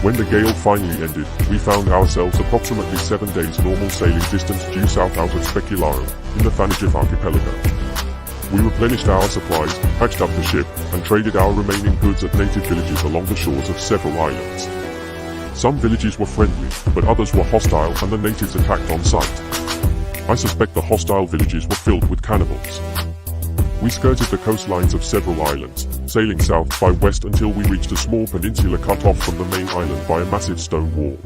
When the gale finally ended, we found ourselves approximately 7 days normal sailing distance due south out of Specularum, in the FtH archipelago. We replenished our supplies, patched up the ship, and traded our remaining goods at native villages along the shores of several islands. Some villages were friendly, but others were hostile and the natives attacked on sight. I suspect the hostile villages were filled with cannibals. We skirted the coastlines of several islands, sailing south by west until we reached a small peninsula cut off from the main island by a massive stone wall.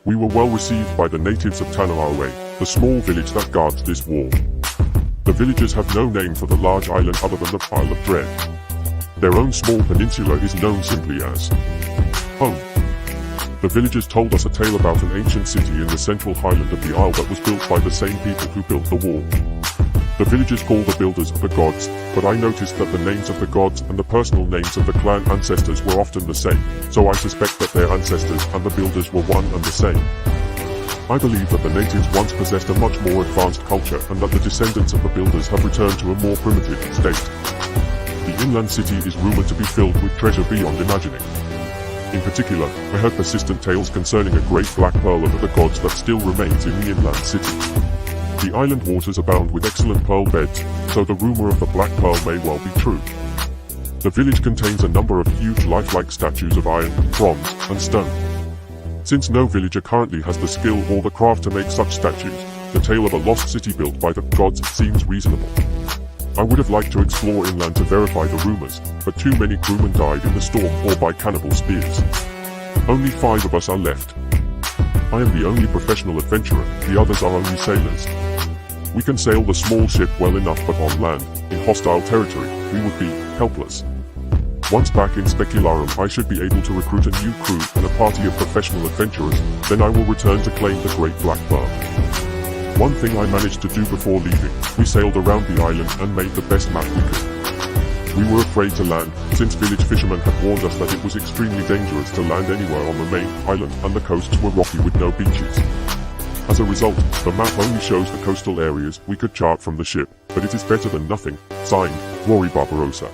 We were well received by the natives of Tanarawe, the small village that guards this wall. The villagers have no name for the large island other than the Isle of Dread. Their own small peninsula is known simply as home. The villagers told us a tale about an ancient city in the central highland of the isle that was built by the same people who built the wall. The villagers call the builders the gods, but I noticed that the names of the gods and the personal names of the clan ancestors were often the same, so I suspect that their ancestors and the builders were one and the same. I believe that the natives once possessed a much more advanced culture and that the descendants of the builders have returned to a more primitive state. The inland city is rumored to be filled with treasure beyond imagining. In particular, I heard persistent tales concerning a great black pearl of the gods that still remains in the inland city. The island waters abound with excellent pearl beds, so the rumor of the black pearl may well be true. The village contains a number of huge lifelike statues of iron, bronze, and stone. Since no villager currently has the skill or the craft to make such statues, the tale of a lost city built by the gods seems reasonable. I would have liked to explore inland to verify the rumors, but too many crewmen died in the storm or by cannibal spears. Only 5 of us are left. I am the only professional adventurer, the others are only sailors. We can sail the small ship well enough, but on land, in hostile territory, we would be helpless. Once back in Specularum, I should be able to recruit a new crew and a party of professional adventurers, then I will return to claim the Great Black Pearl. One thing I managed to do before leaving, we sailed around the island and made the best map we could. We were afraid to land, since village fishermen had warned us that it was extremely dangerous to land anywhere on the main island and the coasts were rocky with no beaches. As a result, the map only shows the coastal areas we could chart from the ship, but it is better than nothing. Signed, Rory Barbarossa.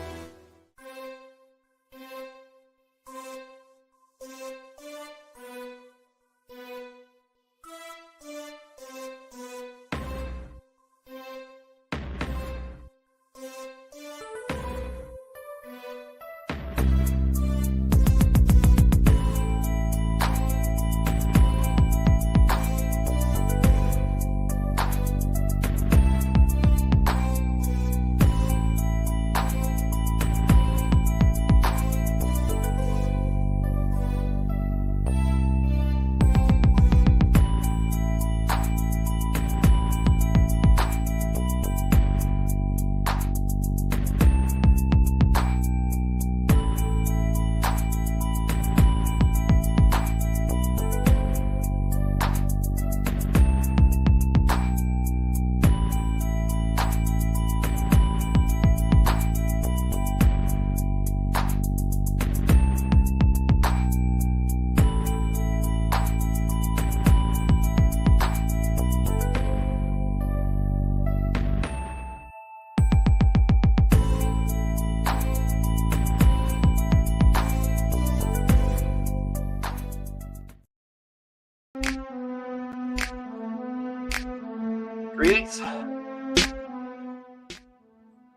Greetings.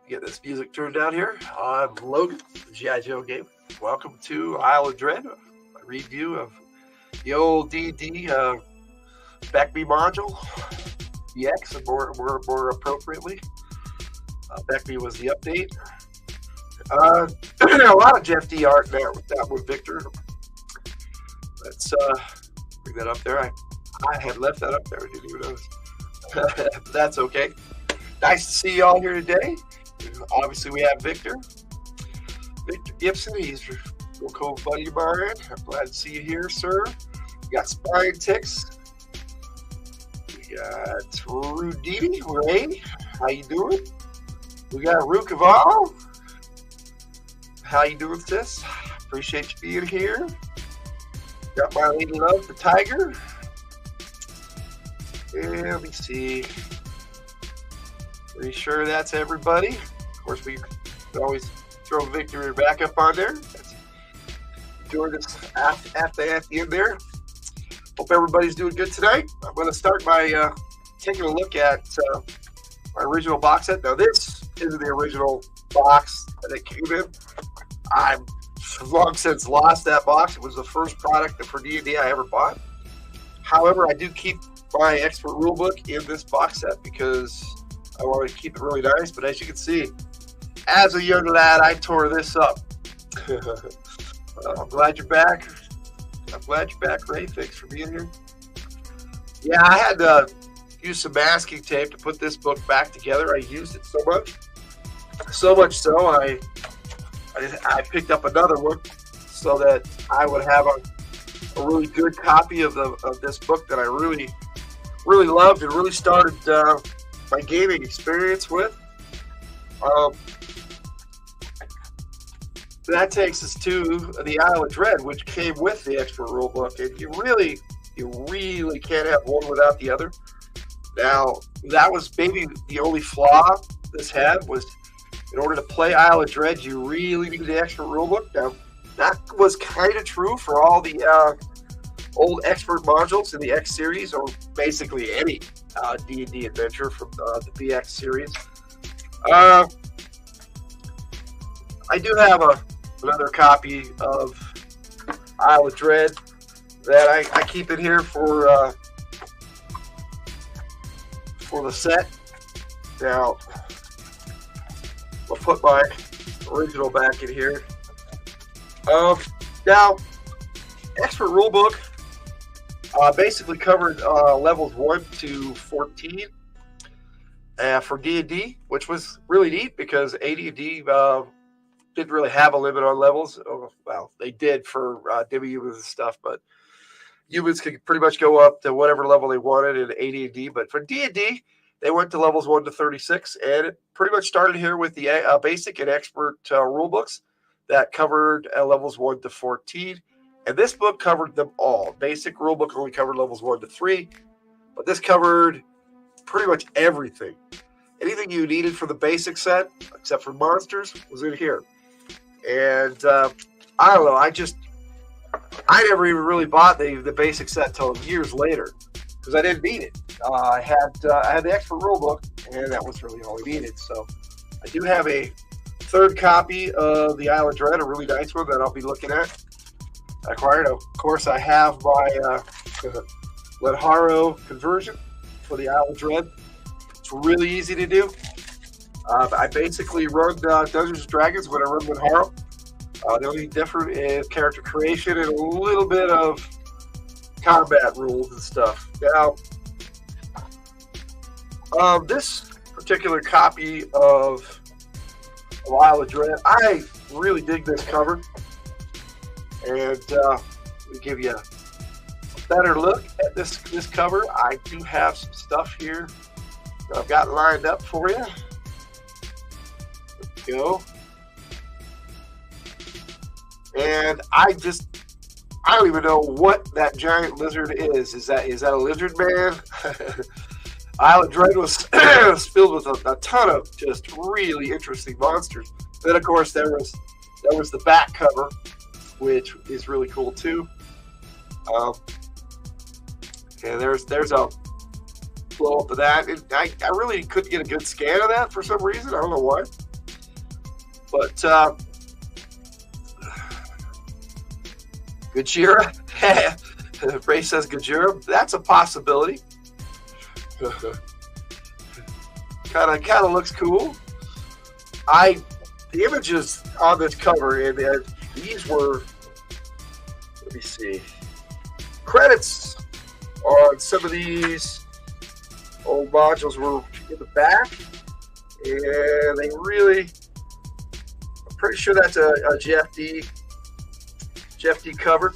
Get this music turned down here. I'm Logan, the G.I. Joe game. Welcome to Isle of Dread, a review of the old D&D Beckby module X, and more appropriately. Beckby was the update. A lot of Jeff D art there with that one, Victor. Let's bring that up there. I had left that up there. I didn't even notice. But that's okay. Nice to see you all here today. Obviously, we have Victor Gibson. He's a real cool buddy of mine. I'm glad to see you here, sir. We got Spine Ticks. We got Rudini. Ray, how you doing? We got Rukaval. How you doing, sis? Appreciate you being here. Got my lady love, the Tiger. And let me see. Pretty sure that's everybody. Of course, we can always throw Victor back up on there. Doing this at the end there. Hope everybody's doing good tonight. I'm going to start by taking a look at my original box set. Now, this isn't the original box that it came in. I've long since lost that box. It was the first product for D&D I ever bought. However, I do keep my expert rulebook in this box set because I want to keep it really nice. But as you can see, as a young lad, I tore this up. I'm glad you're back. I'm glad you're back, Ray. Thanks for being here. Yeah, I had to use some masking tape to put this book back together. I used it so much so I picked up another one so that I would have a really good copy of this book that I really loved and really started my gaming experience with. That takes us to the Isle of Dread, which came with the expert rulebook, and you really can't have one without the other. Now, that was maybe the only flaw this had was in order to play Isle of Dread, you really need the expert rulebook. Now, that was kind of true for all the old expert modules in the X series, or basically any D&D adventure from the BX series. I do have another copy of Isle of Dread that I keep in here for the set. Now, I'll put my original back in here. Now, expert rulebook basically covered levels 1 to 14 for D&D, which was really neat because AD&D didn't really have a limit on levels. Well, they did for humans and stuff, but humans could pretty much go up to whatever level they wanted in AD&D. But for D&D, they went to levels 1 to 36, and it pretty much started here with the basic and expert rule books that covered levels 1 to 14. And this book covered them all. Basic rule book only covered levels 1 to 3, but this covered pretty much everything. Anything you needed for the basic set, except for monsters, was in here. And I don't know, I never even really bought the basic set until years later because I didn't need it. I had the expert rule book, and that was really all I needed. So I do have a third copy of the Isle of Dread, a really nice one that I'll be looking at. Acquired. Of course, I have my Ledharo conversion for the Isle of Dread. It's really easy to do. I basically run Dungeons & Dragons when I run Ledharo. The only difference is character creation and a little bit of combat rules and stuff. Now, this particular copy of Isle of Dread, I really dig this cover. And we give you a better look at this cover. I do have some stuff here that I've got lined up for you. Let's go. And I don't even know what that giant lizard is. Is that a lizard man? Isle of Dread was filled with a ton of just really interesting monsters. Then, of course, there was the back cover, which is really cool too. Okay, there's a blow up of that. I really couldn't get a good scan of that for some reason. I don't know why. But Gajira, Ray says Gajira. That's a possibility. kind of looks cool. The images on this cover, and these were, let me see, credits on some of these old modules were in the back, and they really, I'm pretty sure that's a Jeff D cover.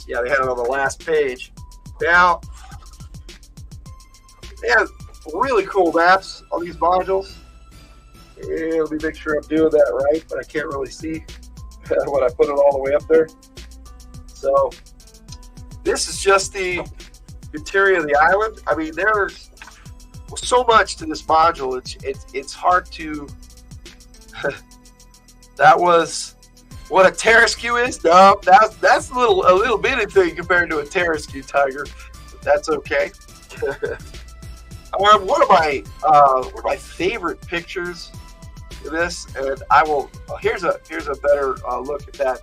Yeah, they had it on the last page. Now, they have really cool maps on these modules. And let me make sure I'm doing that right, but I can't really see when I put it all the way up there. So, this is just the interior of the island. I mean, there's so much to this module. It's hard to. That was what a Terrascue is. No, that's a little bitty thing compared to a Terrascue, Tiger. But that's okay. One of my favorite pictures of this, and I will. Here's a better look at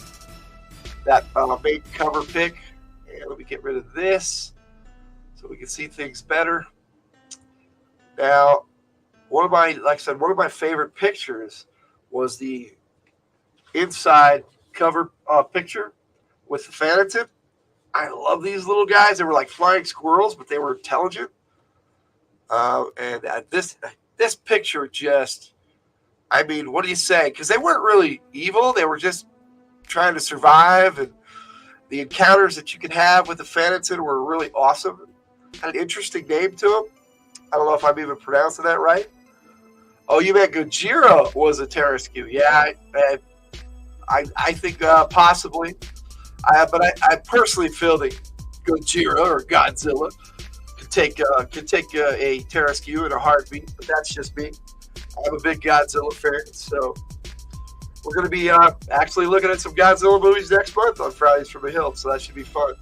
that main cover pic. And let me get rid of this so we can see things better. Now, like I said, one of my favorite pictures was the inside cover picture with the Phantom. I love these little guys. They were like flying squirrels, but they were intelligent. And this picture just, I mean, what do you say? Because they weren't really evil. They were just trying to survive, and the encounters that you could have with the Phantom were really awesome. Had an interesting name to them. I don't know if I'm even pronouncing that right. Oh, you meant Gojira was a Terrascue. Yeah, I think possibly. But I personally feel that Gojira or Godzilla could take a Terrascue in a heartbeat. But that's just me. I'm a big Godzilla fan, so we're going to be actually looking at some Godzilla movies next month on Fridays from the Hill, so that should be fun.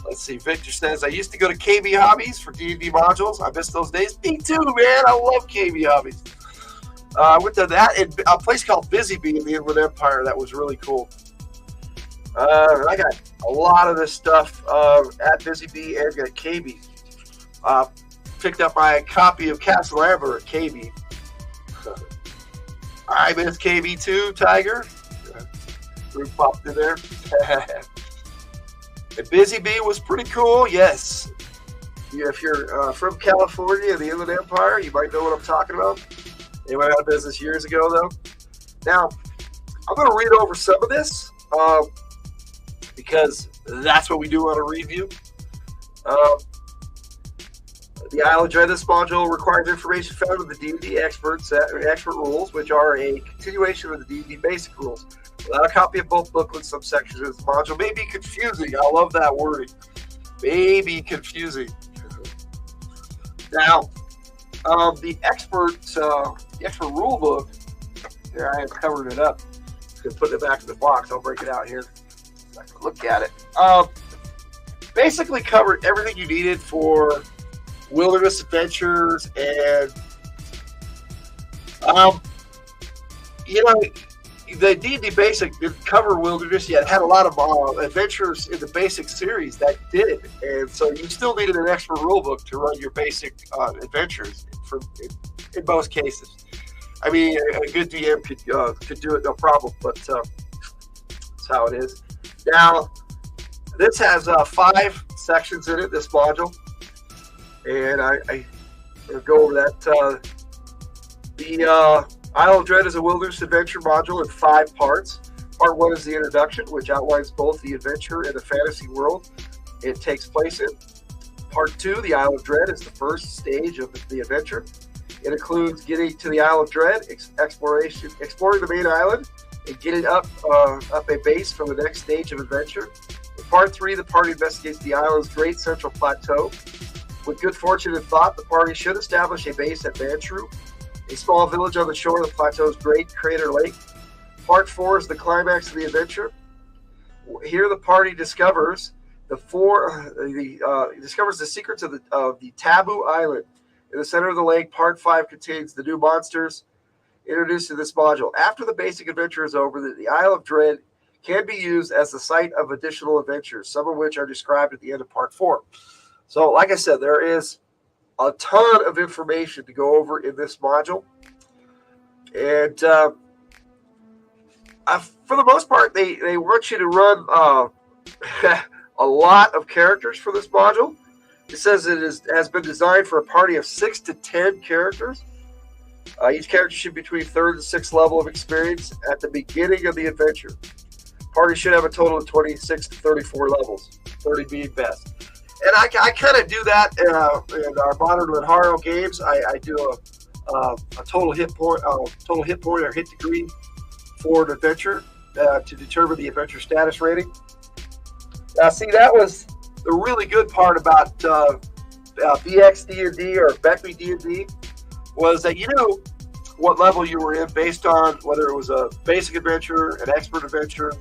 Let's see. Victor says, I used to go to KB Hobbies for D&D modules. I miss those days. Me too, man. I love KB Hobbies. I went to that in a place called Busy Bee in the Inland Empire. That was really cool. I got a lot of this stuff at Busy Bee and at KB. Picked up my copy of Castle Amber at KB. I miss KB too, Tiger. Group popped in there. The Busy Bee was pretty cool, yes. If you're from California and the Inland Empire, you might know what I'm talking about. They went out of business years ago, though. Now, I'm going to read over some of this because that's what we do on a review. The Isle of Dread module requires information found in the D&D expert rules, which are a continuation of the D&D basic rules. Without a copy of both booklets, some sections of this module may be confusing. I love that wording. May be confusing. Now, the expert rule book, here I have covered it up. I'm going to put it back in the box. I'll break it out here. I can look at it. Basically covered everything you needed for wilderness adventures, and the D&D basic didn't cover wilderness yet. It had a lot of adventures in the basic series that did, and so you still needed an extra rule book to run your basic adventures in most cases. I mean, a good DM could do it no problem, but that's how it is. Now, this has 5 sections in it, this module, and I go over that. The Isle of Dread is a wilderness adventure module in 5 parts. Part 1 is the introduction, which outlines both the adventure and the fantasy world it takes place in. Part 2, the Isle of Dread, is the first stage of the adventure. It includes getting to the Isle of Dread, exploring the main island, and getting up a base for the next stage of adventure. In Part 3, the party investigates the island's great central plateau. With good fortune and thought, the party should establish a base at Mantru, a small village on the shore of the plateau's great crater lake. Part 4 is the climax of the adventure. Here the party discovers He discovers the secrets of the Taboo Island. In the center of the lake, Part 5 contains the new monsters introduced in this module. After the basic adventure is over, the Isle of Dread can be used as the site of additional adventures, some of which are described at the end of Part 4. So, like I said, there is a ton of information to go over in this module. And for the most part, they want you to run a lot of characters for this module. It says it has been designed for a party of 6 to 10 characters. Each character should be between 3rd and 6th level of experience at the beginning of the adventure. Party should have a total of 26 to 34 levels, 30 being best. And I kind of do that in our Modern Lenharo games. I do a total hit point or hit degree for an adventure to determine the adventure status rating. Now, see, that was the really good part about BX D&D or Beckley D&D was that you knew what level you were in based on whether it was a basic adventure, an expert adventure,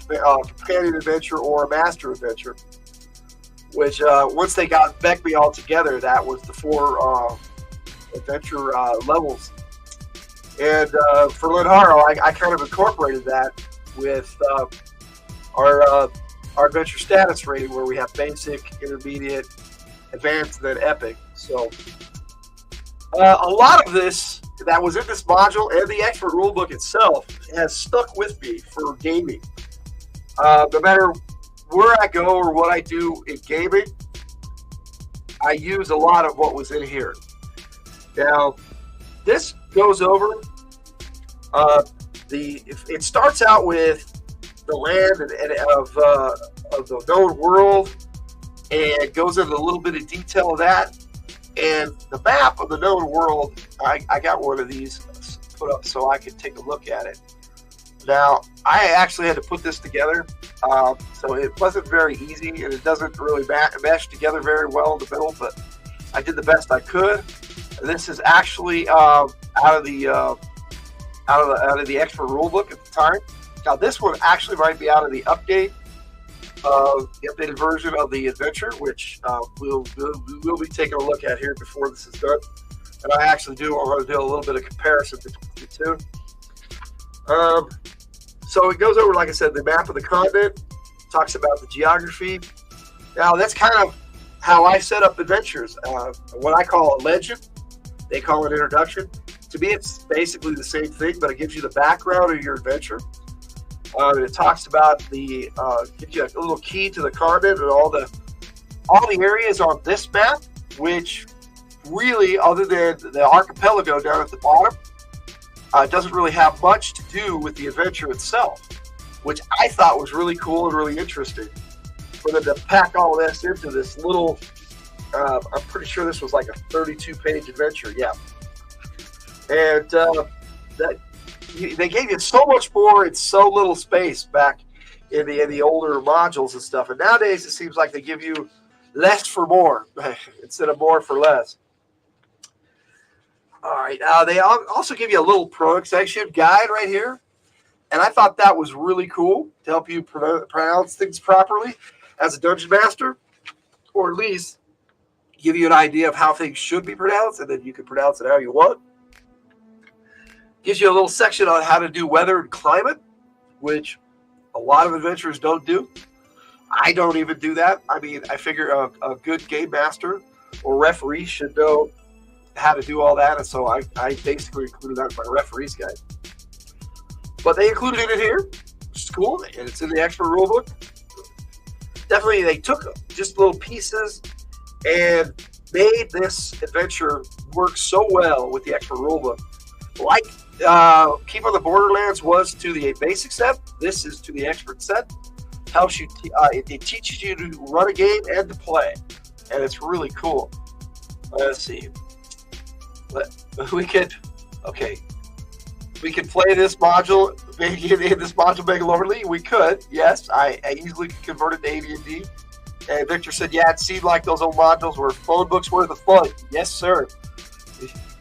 companion adventure, or a master adventure. Which once they got Beckby all together, that was the 4 adventure levels. And for Lenharo, I kind of incorporated that with our adventure status rating, where we have basic, intermediate, advanced, and then epic. So a lot of this that was in this module and the expert rulebook itself has stuck with me for gaming. No matter where I go or what I do in gaming, I use a lot of what was in here. Now, this goes over it starts out with the land of the known world, and goes into a little bit of detail of that. And the map of the known world, I got one of these put up so I could take a look at it. Now, I actually had to put this together, so it wasn't very easy, and it doesn't really mesh together very well in the middle, but I did the best I could. This is actually out of the expert rulebook at the time. Now, this one actually might be out of the updated version of the adventure, which we'll be taking a look at here before this is done. And I actually I'm going to do a little bit of comparison between the two. So it goes over, like I said, the map of the continent, talks about the geography. Now, that's kind of how I set up adventures. What I call a legend, they call it introduction. To me, it's basically the same thing, but it gives you the background of your adventure. It talks about gives you a little key to the continent and all the areas on this map, which really, other than the archipelago down at the bottom, doesn't really have much to do with the adventure itself, which I thought was really cool and really interesting. For them to pack all this into this little, I'm pretty sure this was like a 32-page adventure, yeah. And they gave you so much more in so little space back in the older modules and stuff. And nowadays it seems like they give you less for more instead of more for less. All right. They also give you a little pronunciation guide right here. And I thought that was really cool to help you pronounce things properly as a dungeon master, or at least give you an idea of how things should be pronounced, and then you can pronounce it how you want. Gives you a little section on how to do weather and climate, which a lot of adventurers don't do. I don't even do that. I mean, I figure a good game master or referee should know how to do all that, and so I basically included that in my referee's guide. But they included it in here, which is cool, and it's in the expert rulebook. Definitely, they took just little pieces and made this adventure work so well with the expert rulebook. Like Keep on the Borderlands was to the basic set, this is to the expert set. Helps you, it teaches you to run a game and to play, and it's really cool. Let's see. We could play this module in this module Megalorly. We could, yes. I easily could convert it to AD&D. And Victor said, yeah, it seemed like those old modules were phone books worth of fun. Yes, sir.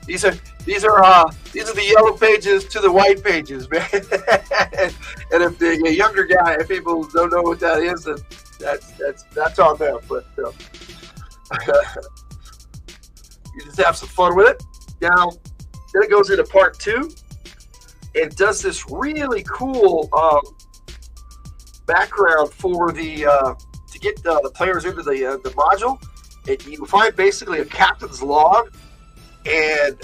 These are the yellow pages to the white pages, man. And if the younger guy, if people don't know what that is, then that's on them. But you just have some fun with it. Now, then it goes into part 2. It does this really cool background for the to get the players into the module. You find basically a captain's log, and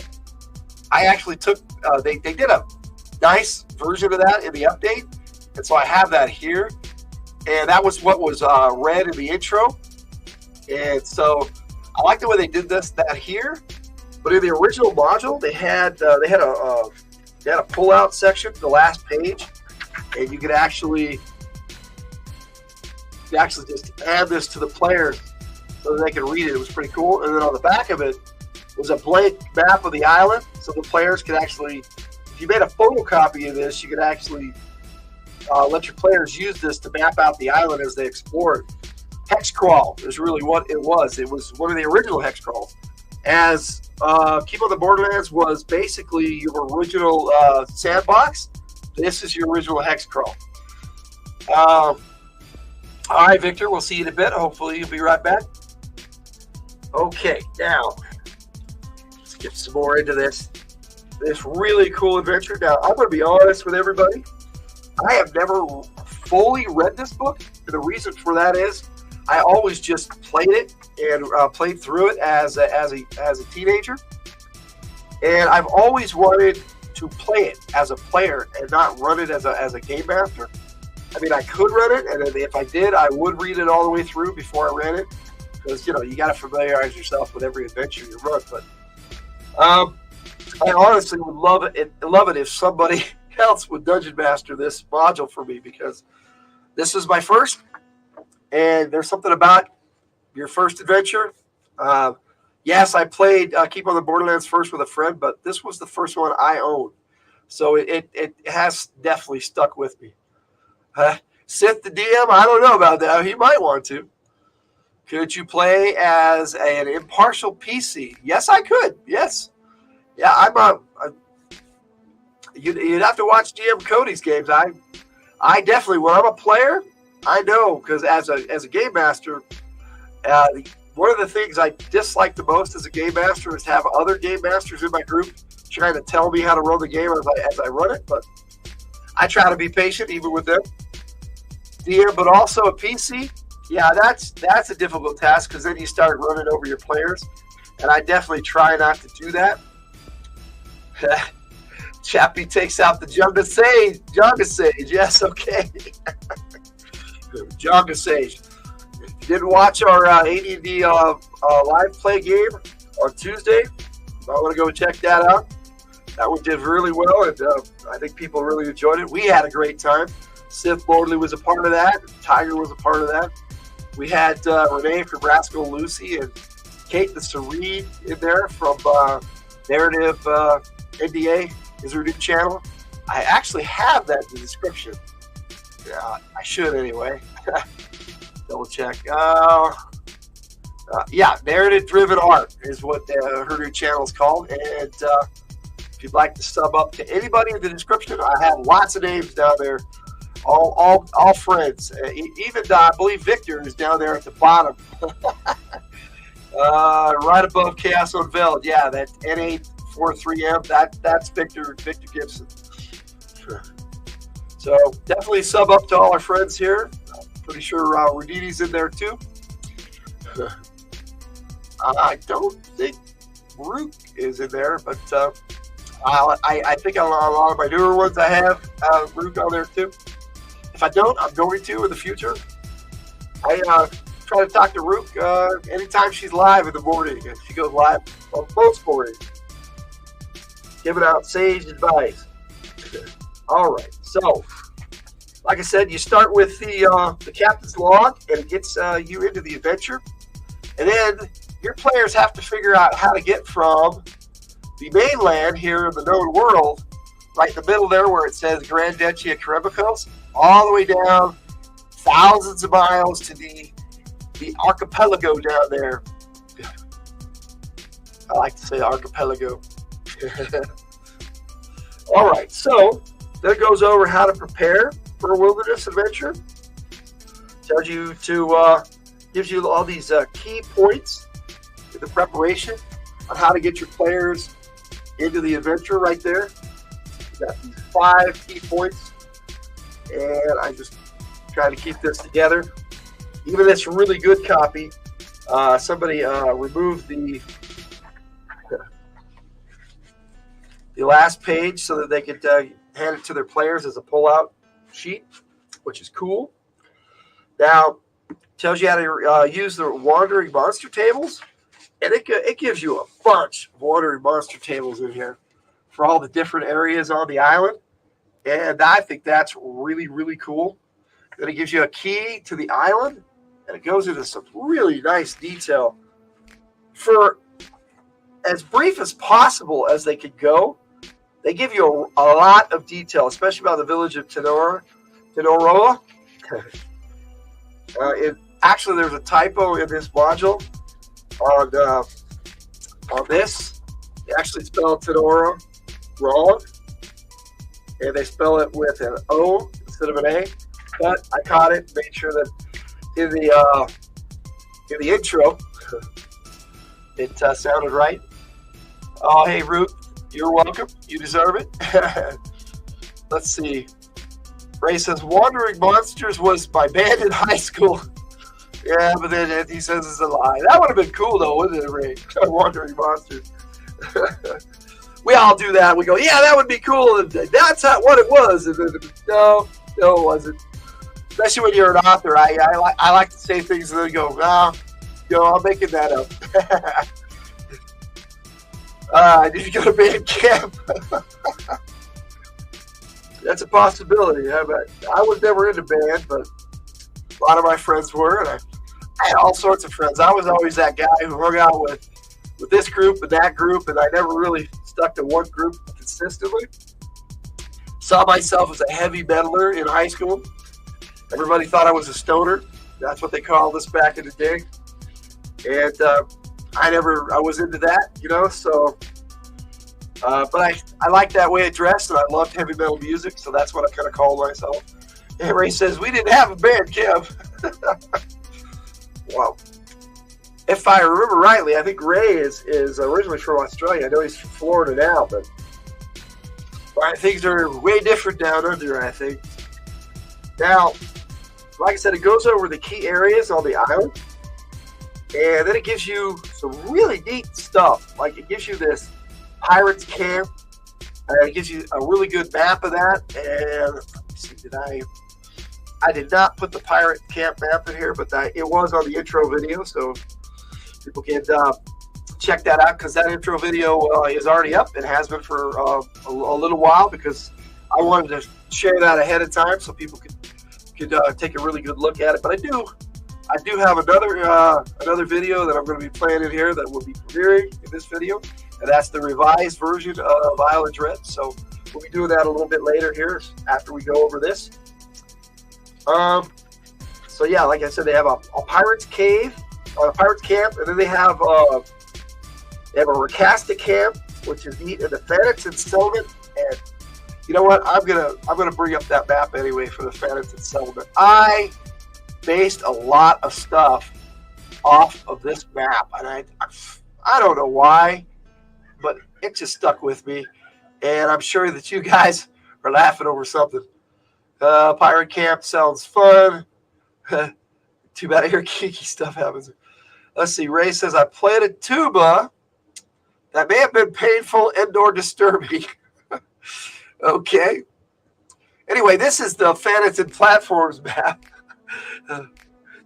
I actually took they did a nice version of that in the update, and so I have that here, and that was what was read in the intro, and so I like the way they did that here. But in the original module, they had a pull-out section, the last page, and you could actually just add this to the players so that they could read it. It was pretty cool. And then on the back of it was a blank map of the island, so the players could actually, if you made a photocopy of this, you could actually let your players use this to map out the island as they explore it. Hex crawl is really what it was. It was one of the original hex crawls. As Keep on the Borderlands was basically your original sandbox, this is your original hex crawl. All right, Victor, we'll see you in a bit. Hopefully you'll be right back. Okay, now let's get some more into this really cool adventure. Now, I'm going to be honest with everybody. I have never fully read this book, and the reason for that is I always just played it and played through it as a teenager, and I've always wanted to play it as a player and not run it as a game master. I mean, I could run it, and if I did, I would read it all the way through before I ran it, because you got to familiarize yourself with every adventure you run. But I honestly would love it if somebody else would dungeon master this module for me, because this is my first. And there's something about your first adventure. Yes, I played Keep on the Borderlands first with a friend, but this was the first one I owned. So it has definitely stuck with me. Sith the DM, I don't know about that. He might want to. Could you play as an impartial PC? Yes, I could. Yes. Yeah, you'd have to watch GM Cody's games. I definitely, when I'm a player, I know, because as a game master, one of the things I dislike the most as a game master is to have other game masters in my group trying to tell me how to run the game as I run it. But I try to be patient even with them. DM, but also a PC. Yeah, that's a difficult task, because then you start running over your players, and I definitely try not to do that. Chappie takes out the Junga Sage. Yes, okay. Junga Sage. If you didn't watch our AD&D live play game on Tuesday, I want to go check that out. That one did really well, and I think people really enjoyed it. We had a great time. Sith Lordley was a part of that. Tiger was a part of that. We had Renee from Rascal Lucy and Kate the Serene in there from Narrative NDA is her new channel. I actually have that in the description. Yeah, I should anyway. Double check. Yeah, Narrative Driven Art is what her new channel is called. And if you'd like to sub up to anybody in the description, I have lots of names down there. All friends. Even I believe Victor is down there at the bottom. Right above Chaos Unveiled. Yeah, that N843M. That's Victor Gibson. So definitely sub up to all our friends here. I'm pretty sure Rodini's in there too. I don't think Rook is in there, but I think on a lot of my newer ones I have Rook on there too. If I don't, I'm going to in the future. I try to talk to Rook anytime she's live in the morning. And she goes live on most mornings, giving out sage advice. All right, so like I said, you start with the captain's log, and it gets you into the adventure, and then your players have to figure out how to get from the mainland here in the known world, right in the middle there where it says Grand Duchy of Caribicos, all the way down thousands of miles to the archipelago down there. I like to say archipelago. All right, so that goes over how to prepare for a wilderness adventure. Tells you to gives you all these key points in the preparation on how to get your players into the adventure right there. You got these 5 key points, and I just try to keep this together. Even this really good copy, somebody removed the last page so that they could hand it to their players as a pull-out sheet, which is cool. Now, tells you how to use the wandering monster tables, and it gives you a bunch of wandering monster tables in here for all the different areas on the island, and I think that's really, really cool. Then it gives you a key to the island, and it goes into some really nice detail. For as brief as possible as they could go, they give you a lot of detail, especially about the village of Tenoroa. Actually, there's a typo in this module on this. They actually spell Tenoroa wrong, and they spell it with an O instead of an A. But I caught it, made sure that in the intro it sounded right. Oh, hey, Ruth, you're welcome. You deserve it. Let's see. Ray says, Wandering Monsters was my band in high school. Yeah, but then he says it's a lie. That would have been cool, though, wouldn't it, Ray? Wandering Monsters. We all do that. We go, yeah, that would be cool. And that's what it was. And then, no, it wasn't. Especially when you're an author. I like to say things and then go, I'm making that up. Did you go to band camp? That's a possibility. I was never into band, but a lot of my friends were, and I had all sorts of friends. I was always that guy who hung out with this group and that group, and I never really stuck to one group consistently. Saw myself as a heavy metaler in high school. Everybody thought I was a stoner. That's what they called us back in the day. And I was into that, so... but I liked that way I dressed, and I loved heavy metal music, so that's what I kind of called myself. And Ray says, we didn't have a band, Kev. Wow. If I remember rightly, I think Ray is originally from Australia. I know he's from Florida now, but things are way different down under, I think. Now, like I said, it goes over the key areas on the island, and then it gives you some really neat stuff. Like, it gives you this Pirates Camp. It gives you a really good map of that. And let me see, I did not put the Pirate Camp map in here, but it was on the intro video, so people can check that out, because that intro video is already up. It has been for a little while, because I wanted to share that ahead of time so people could take a really good look at it. But I do have another video that I'm going to be playing in here that will be premiering in this video. And that's the revised version of Isle of Dread. So we'll be doing that a little bit later here after we go over this. So yeah, like I said, they have a Pirates Cave, a Pirates Camp, and then they have a Rakasta Camp, which is neat, and the Fanatics and Settlement. And you know what? I'm gonna bring up that map anyway for the Fanatics and Settlement. I based a lot of stuff off of this map, and I don't know why, but it just stuck with me, and I'm sure that you guys are laughing over something. Pirate Camp sounds fun. Too bad I hear geeky stuff happens. Let's see. Ray says, I played a tuba. That may have been painful and/or disturbing. Okay. Anyway, this is the Fanatics and Platforms map.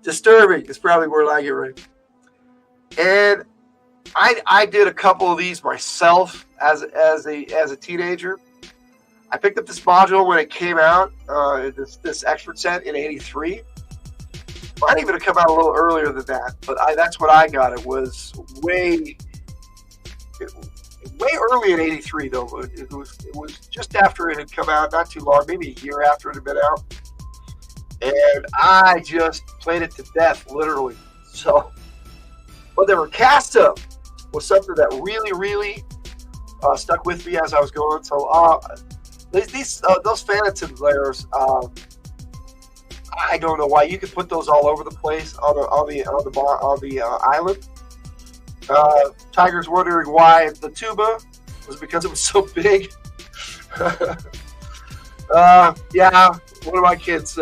Disturbing is probably where I get right. And I did a couple of these myself as a teenager. I picked up this module when it came out, this expert set in '83. Might even have come out a little earlier than that, but that's what I got. It was way early in '83, though. It was just after it had come out, not too long, maybe a year after it had been out. And I just played it to death, literally. So, but the Rakasta was something that really, really stuck with me as I was going. So, those Fanatics layers, I don't know why. You could put those all over the place on the island. Tiger's wondering why the tuba was because it was so big. Yeah, one of my kids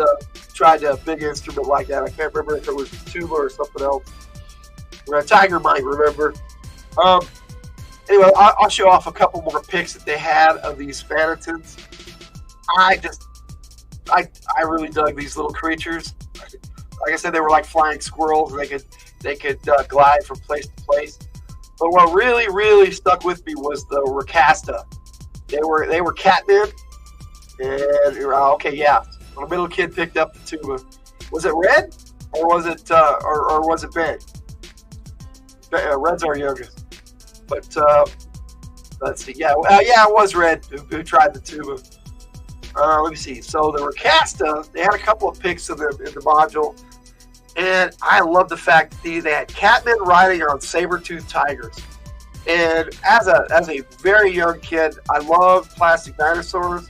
tried a big instrument like that. I can't remember if it was tuba or something else. Tiger might remember. Anyway, I'll show off a couple more pics that they had of these Phanatons. I really dug these little creatures. Like I said, they were like flying squirrels. They could glide from place to place. But what really stuck with me was the Rakasta. They were catmen. And okay, yeah. The middle kid picked up the tuba. Was it red or was it Ben? Red's our youngest. But let's see. Yeah, it was Red who tried the tuba. Let me see. So the Rakasta, they had a couple of pics of them in the module, and I love the fact that they had catmen riding on saber-toothed tigers. And as a very young kid, I loved plastic dinosaurs.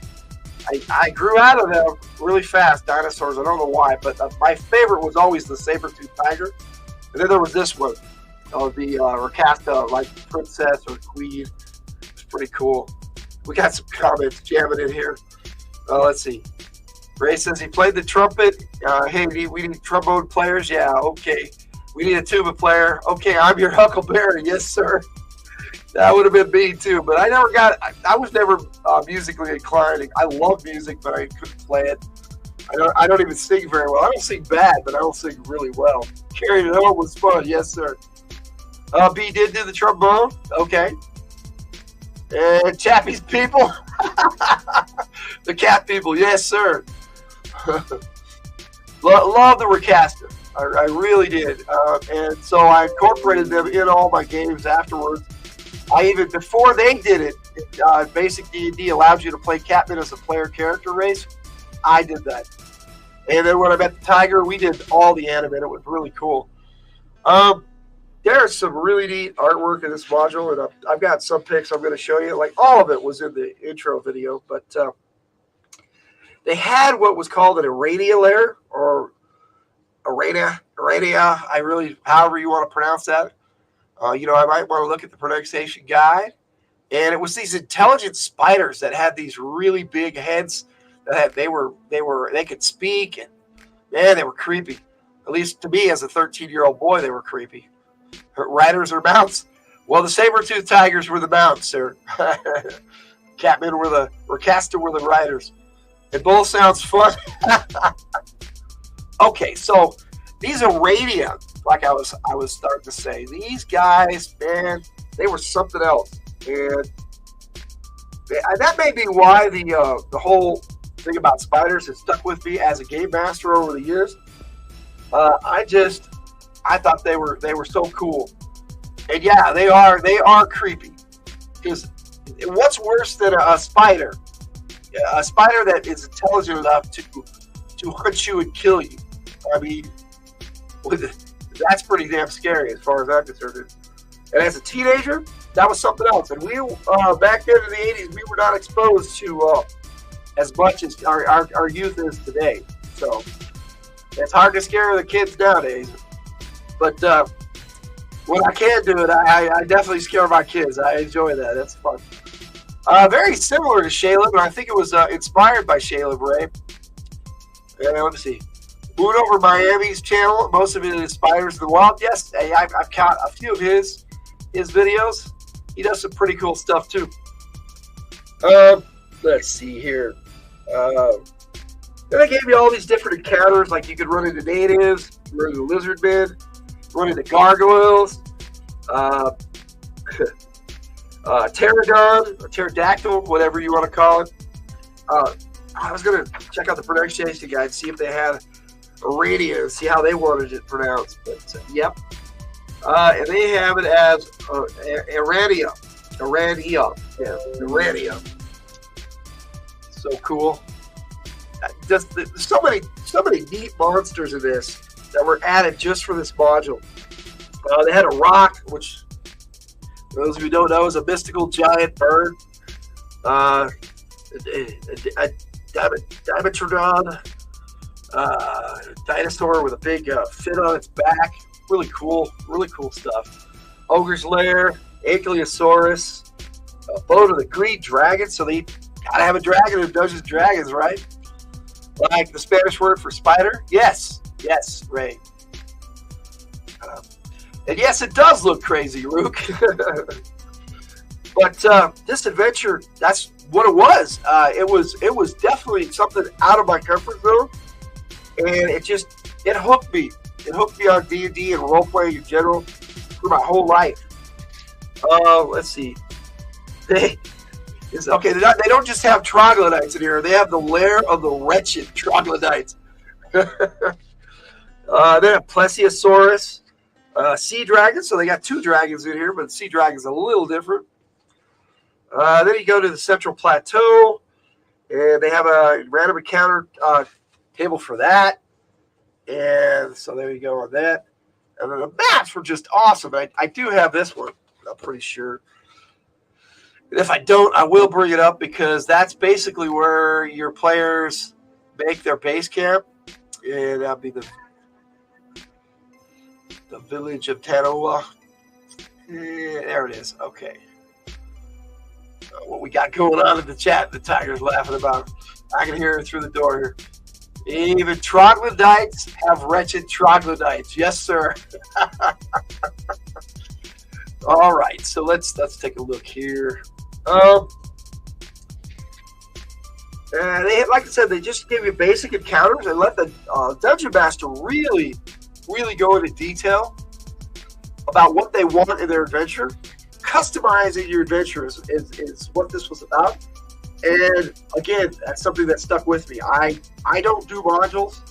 I grew out of them really fast, dinosaurs. I don't know why, but my favorite was always the saber-toothed tiger. And then there was this one, the Rakasta, like princess or queen. It's pretty cool. We got some comments jamming in here. Let's see. Ray says he played the trumpet. Hey, we need trombone players. Yeah, okay. We need a tuba player. Okay, I'm your Huckleberry. Yes, sir. That would have been me too. But I was never musically inclined. I love music, but I couldn't play it. I don't even sing very well. I don't sing bad, but I don't sing really well. Carrying it home was fun. Yes, sir. B did do the trombone. Okay. And Chappie's people. The cat people. Yes, sir. Love the Rakasta. I really did. And so I incorporated them in all my games afterwards. Before they did it, Basic D&D allowed you to play Catman as a player character race. I did that. And then when I met the Tiger, we did all the anime. It was really cool. There's some really neat artwork in this module, and I've got some pics I'm going to show you. Like, all of it was in the intro video, but they had what was called an Arania layer, or Arania, however you want to pronounce that. I might want to look at the pronunciation guide. And it was these intelligent spiders that had these really big heads. They could speak, and man, they were creepy. At least to me, as a 13-year-old boy, they were creepy. Riders or mounts? Well, the saber-toothed tigers were the mounts, sir. Catmen were the Rakasta were the riders. It both sounds fun. Okay, so these Arania, like I was starting to say, these guys, man, they were something else, and that may be why the whole thing about spiders has stuck with me as a game master over the years. I thought they were so cool, and yeah, they are creepy. Because what's worse than a spider? A spider that is intelligent enough to hunt you and kill you. I mean, that's pretty damn scary as far as I'm concerned. And as a teenager, that was something else. And we back then in the 80s, we were not exposed to as much as our youth is today. So it's hard to scare the kids nowadays. But when I can do it, I definitely scare my kids. I enjoy that. That's fun. Very similar to Shalem, and I think it was inspired by Shalem, Ray. Let me see. Moon Over Miami's channel, most of it is Spiders in the Wild. Yes, I've caught a few of his videos. He does some pretty cool stuff, too. Let's see here. Then I gave you all these different encounters, like you could run into natives, run into lizard men, run into gargoyles, pterodon, or pterodactyl, whatever you want to call it. I was going to check out the pronunciation guide and see if they had Arania and see how they wanted it pronounced. But, yep. And they have it as Arania. Yeah, Arania. So cool. Just so many neat monsters in this that were added just for this module. They had a rock, which, for those of you who don't know, is a mystical giant bird. A Dimetrodon. Dinosaur with a big fin on its back. Really cool stuff. Ogre's Lair, Ankylosaurus, Boat of the Green Dragon. So they gotta have a dragon who dodges dragons, right? Like the Spanish word for spider. Yes, Ray. And yes, it does look crazy, Rook. But this adventure, that's what it was. It was definitely something out of my comfort zone, and it hooked me. It hooked me on D&D and role playing in general for my whole life. Let's see. They don't just have troglodytes in here. They have the lair of the wretched troglodytes. They have Plesiosaurus, sea dragon. So they got two dragons in here, but the sea dragon's a little different. Then you go to the Central Plateau, and they have a random encounter table for that. And so there you go on that. And then the maps were just awesome. I do have this one, I'm pretty sure. And if I don't, I will bring it up because that's basically where your players make their base camp. And that'll be the village of Tanoa. There it is. Okay. What we got going on in the chat, the Tiger's laughing about. I can hear it through the door here. Even troglodytes have wretched troglodytes. Yes, sir. All right, so let's take a look here. And they, like I said, they just give you basic encounters and let the dungeon master really go into detail about what they want in their adventure. Customizing your adventure is what this was about. And again, that's something that stuck with me. I don't do modules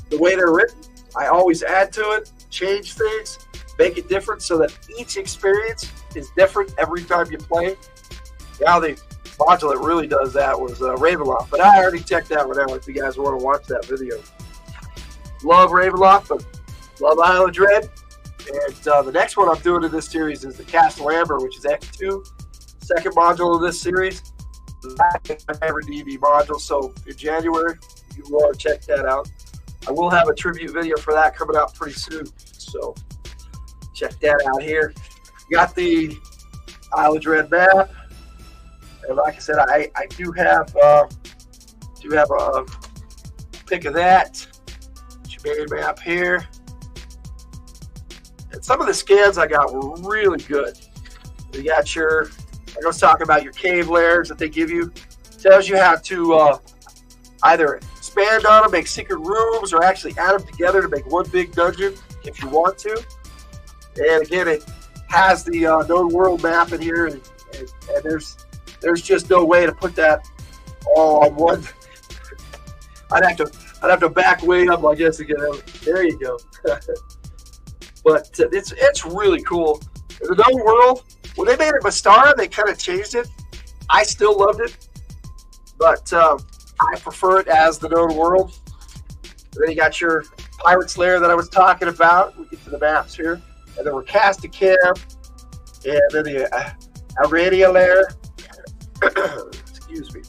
the way they're written. I always add to it, change things, make it different so that each experience is different every time you play. Now the module that really does that was Ravenloft, but I already checked that one out if you guys want to watch that video. Love Ravenloft, but love Isle of Dread. And the next one I'm doing in this series is the Castle Amber, which is X2, second module of this series. My favorite D&D module, so in January, you want to check that out. I will have a tribute video for that coming out pretty soon, so check that out here. Got the Isle of Dread map, and like I said, I do have a pick of that. Main map here. And some of the scans I got were really good. You got your, I was talking about your cave lairs that they give you. Tells you how to either expand on them, make secret rooms, or actually add them together to make one big dungeon if you want to. And again, it has the known world map in here, and there's just no way to put that all on one. I'd have to back way up, I guess, to get out. There you go. But it's really cool. In the known world, when they made it Mystara, they kind of changed it. I still loved it, but I prefer it as the known world. And then you got your Pirate's Lair that I was talking about. We get to the maps here. And then we're Casta Camp. And then the Arania Lair. Excuse me.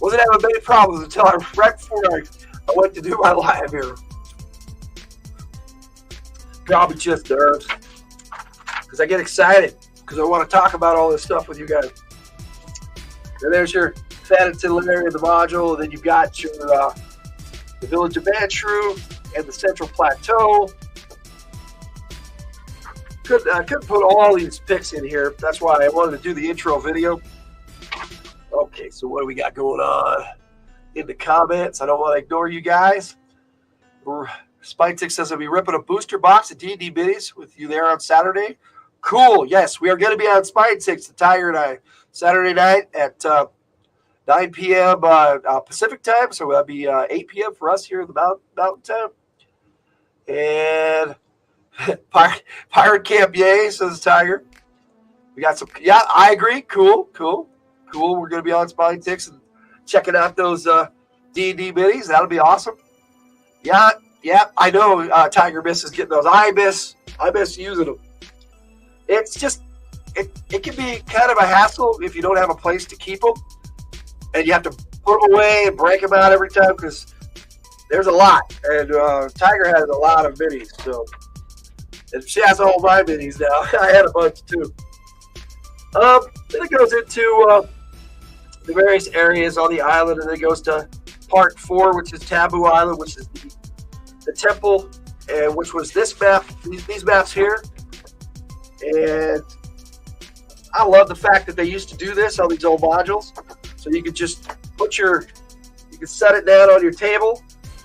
Wasn't having many problems until right before I went to do my live here. Probably just nerves. Because I get excited. Because I want to talk about all this stuff with you guys. And there's your Fanatton Lair in the module. And then you've got your the Village of Mantru and the Central Plateau. Couldn't put all these pics in here. That's why I wanted to do the intro video. Okay, so what do we got going on in the comments? I don't want to ignore you guys. Spinetick says I'll be ripping a booster box of D&D Minis with you there on Saturday. Cool. Yes, we are going to be on Spinetick, the Tiger and I, Saturday night at 9 p.m. Pacific time. So that'll be 8 p.m. for us here in the Mountain Time. And Pirate Camp, yay, says Tiger. We got some. Yeah, I agree. Cool. We're going to be on Spinetick and checking out those D&D minis. That'll be awesome. Yeah, I know Tiger misses getting those. I miss using them. It's just, it can be kind of a hassle if you don't have a place to keep them. And you have to put them away and break them out every time because there's a lot. And Tiger has a lot of minis, so. And she has all my minis now. I had a bunch too. Then it goes into the various areas on the island, and then it goes to part 4, which is Taboo Island, which is the temple, and which was this map, these maps here. And I love the fact that they used to do this on these old modules. So you could just put you could set it down on your table,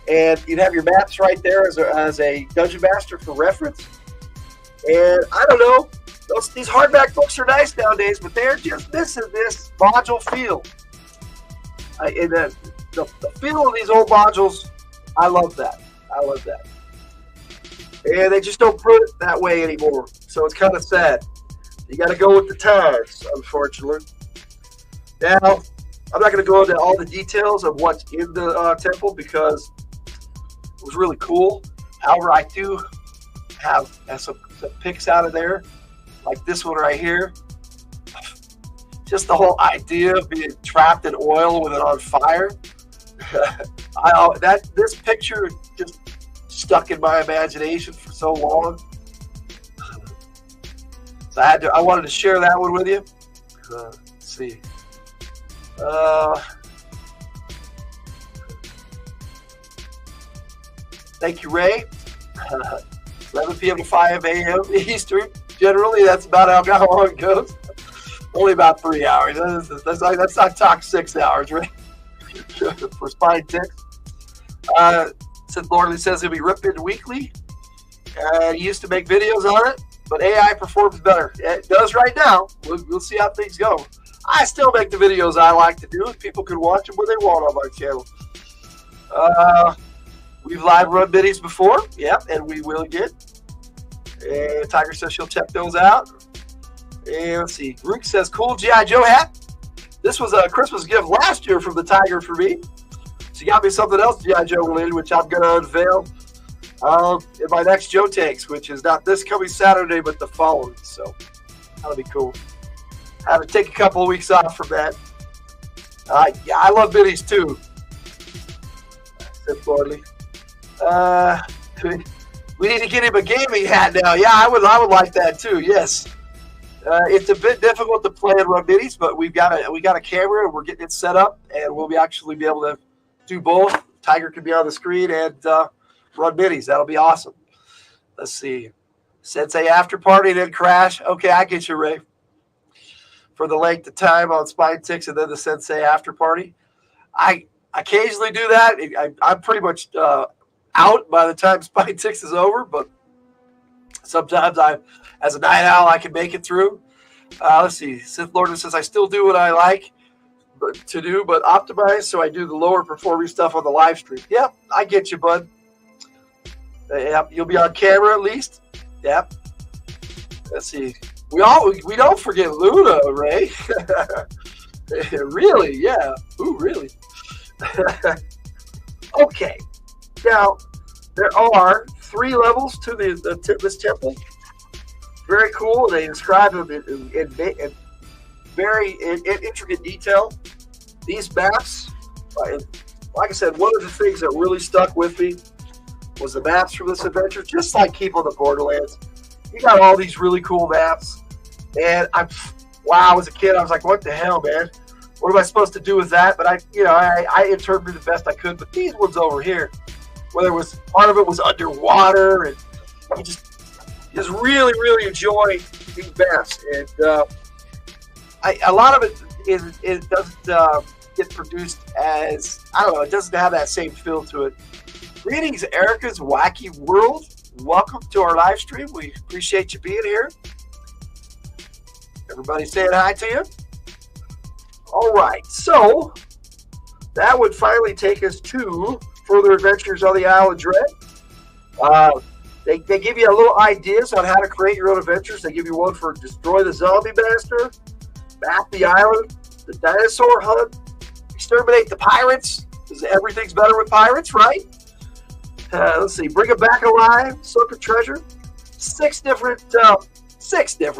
and you'd have your maps right there as a dungeon master for reference. And I don't know, these hardback books are nice nowadays, but they're just missing this module feel. And the feel of these old modules, I love that. I love that. And they just don't put it that way anymore. So it's kind of sad. You got to go with the times, unfortunately. Now, I'm not going to go into all the details of what's in the temple because it was really cool. However, I do have some pics out of there, like this one right here. Just the whole idea of being trapped in oil with it on fire. This picture just stuck in my imagination for so long. So I wanted to share that one with you. Let's see. Thank you, Ray. 11 p.m. to 5 a.m. Eastern. Generally, that's about how long it goes. Only about 3 hours. Let's not talk 6 hours, right? For Spine Ticks. Sith Lordly says he'll be ripping weekly. He used to make videos on it, but AI performs better. It does right now. We'll see how things go. I still make the videos I like to do, and people can watch them when they want on my channel. We've live run minis before, yep, and we will get. And Tiger says she'll check those out. And let's see, Rook says, cool G.I. Joe hat. This was a Christmas gift last year from the Tiger for me. She got me something else G.I. Joe related, which I'm going to unveil in my next Joe Takes, which is not this coming Saturday, but the following. So that'll be cool. I have to take a couple of weeks off from that. Yeah, I love minis too. Sith Lordly. We need to get him a gaming hat now. Yeah, I would like that too. Yes. It's a bit difficult to play and run minis, but we got a camera and we're getting it set up, and we'll actually be able to do both. Tiger can be on the screen and run minis. That'll be awesome. Let's see. Sensei after party, then crash. Okay, I get you, Ray. For the length of time on Spine Ticks and then the Sensei after party. I occasionally do that. I'm pretty much out by the time Spine Ticks is over, but sometimes as a night owl, I can make it through. Let's see. Sith Lord says, I still do what I like to do, but optimize, so I do the lower performing stuff on the live stream. Yep, I get you, bud. Yep, you'll be on camera at least. Yep. Let's see. We don't forget Luna, Ray. Really? Yeah. Ooh, really? Okay. Now, there are 3 levels to this temple. Very cool. They describe them in very intricate detail. These maps, like I said, one of the things that really stuck with me was the maps from this adventure, just like Keep on the Borderlands. You got all these really cool maps. And as a kid, I was like, what the hell, man? What am I supposed to do with that? But I interpreted the best I could. But these ones over here, whether part of it was underwater, and you just really, really enjoy these maps. And a lot of it doesn't get produced as, I don't know, it doesn't have that same feel to it. Greetings, Erica's Wacky World. Welcome to our live stream. We appreciate you being here. Everybody saying hi to you. All right, so that would finally take us to further adventures on the Isle of Dread. They give you a little ideas on how to create your own adventures. They give you one for Destroy the Zombie Master, Map the Island, the Dinosaur Hunt, Exterminate the Pirates, because everything's better with pirates, right? Let's see, Bring It Back Alive, Soak of Treasure, 6 different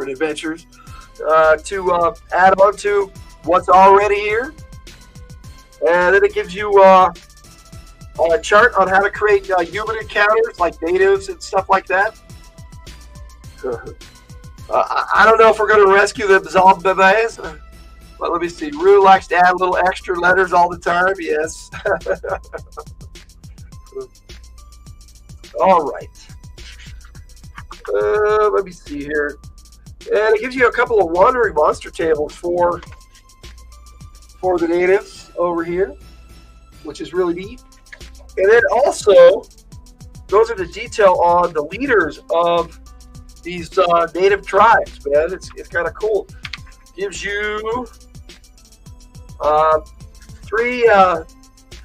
adventures to add on to what's already here. And then it gives you a chart on how to create human encounters like natives and stuff like that. I don't know if we're going to rescue the zombies, but let me see. Rue likes to add little extra letters all the time. Yes. All right. Let me see here. And it gives you a couple of wandering monster tables for the natives over here, which is really neat. And then also goes into detail on the leaders of these native tribes, man. It's kind of cool. Gives you three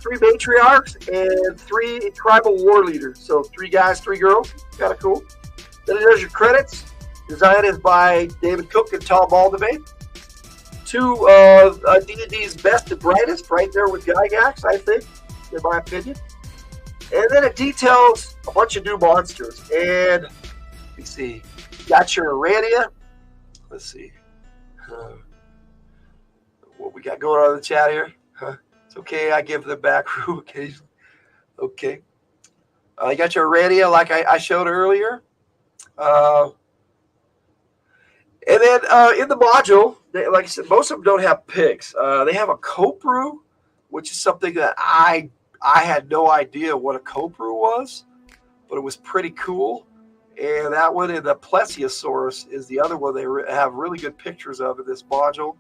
matriarchs and 3 tribal war leaders. So 3 guys, 3 girls. Kind of cool. Then there's your credits. Design is by David Cook and Tom Baldwin. 2 of D&D's best and brightest, right there with Gygax, I think, in my opinion. And then it details a bunch of new monsters. And let me see. Got your Arania. Let's see. What we got going on in the chat here? It's okay. I give them back occasionally. Okay. You got your Arania like I showed earlier. And then in the module, like I said, most of them don't have pigs. They have a Copru, which is something that I had no idea what a Copru was, but it was pretty cool. And that one and the Plesiosaurus is the other one they have really good pictures of in this module.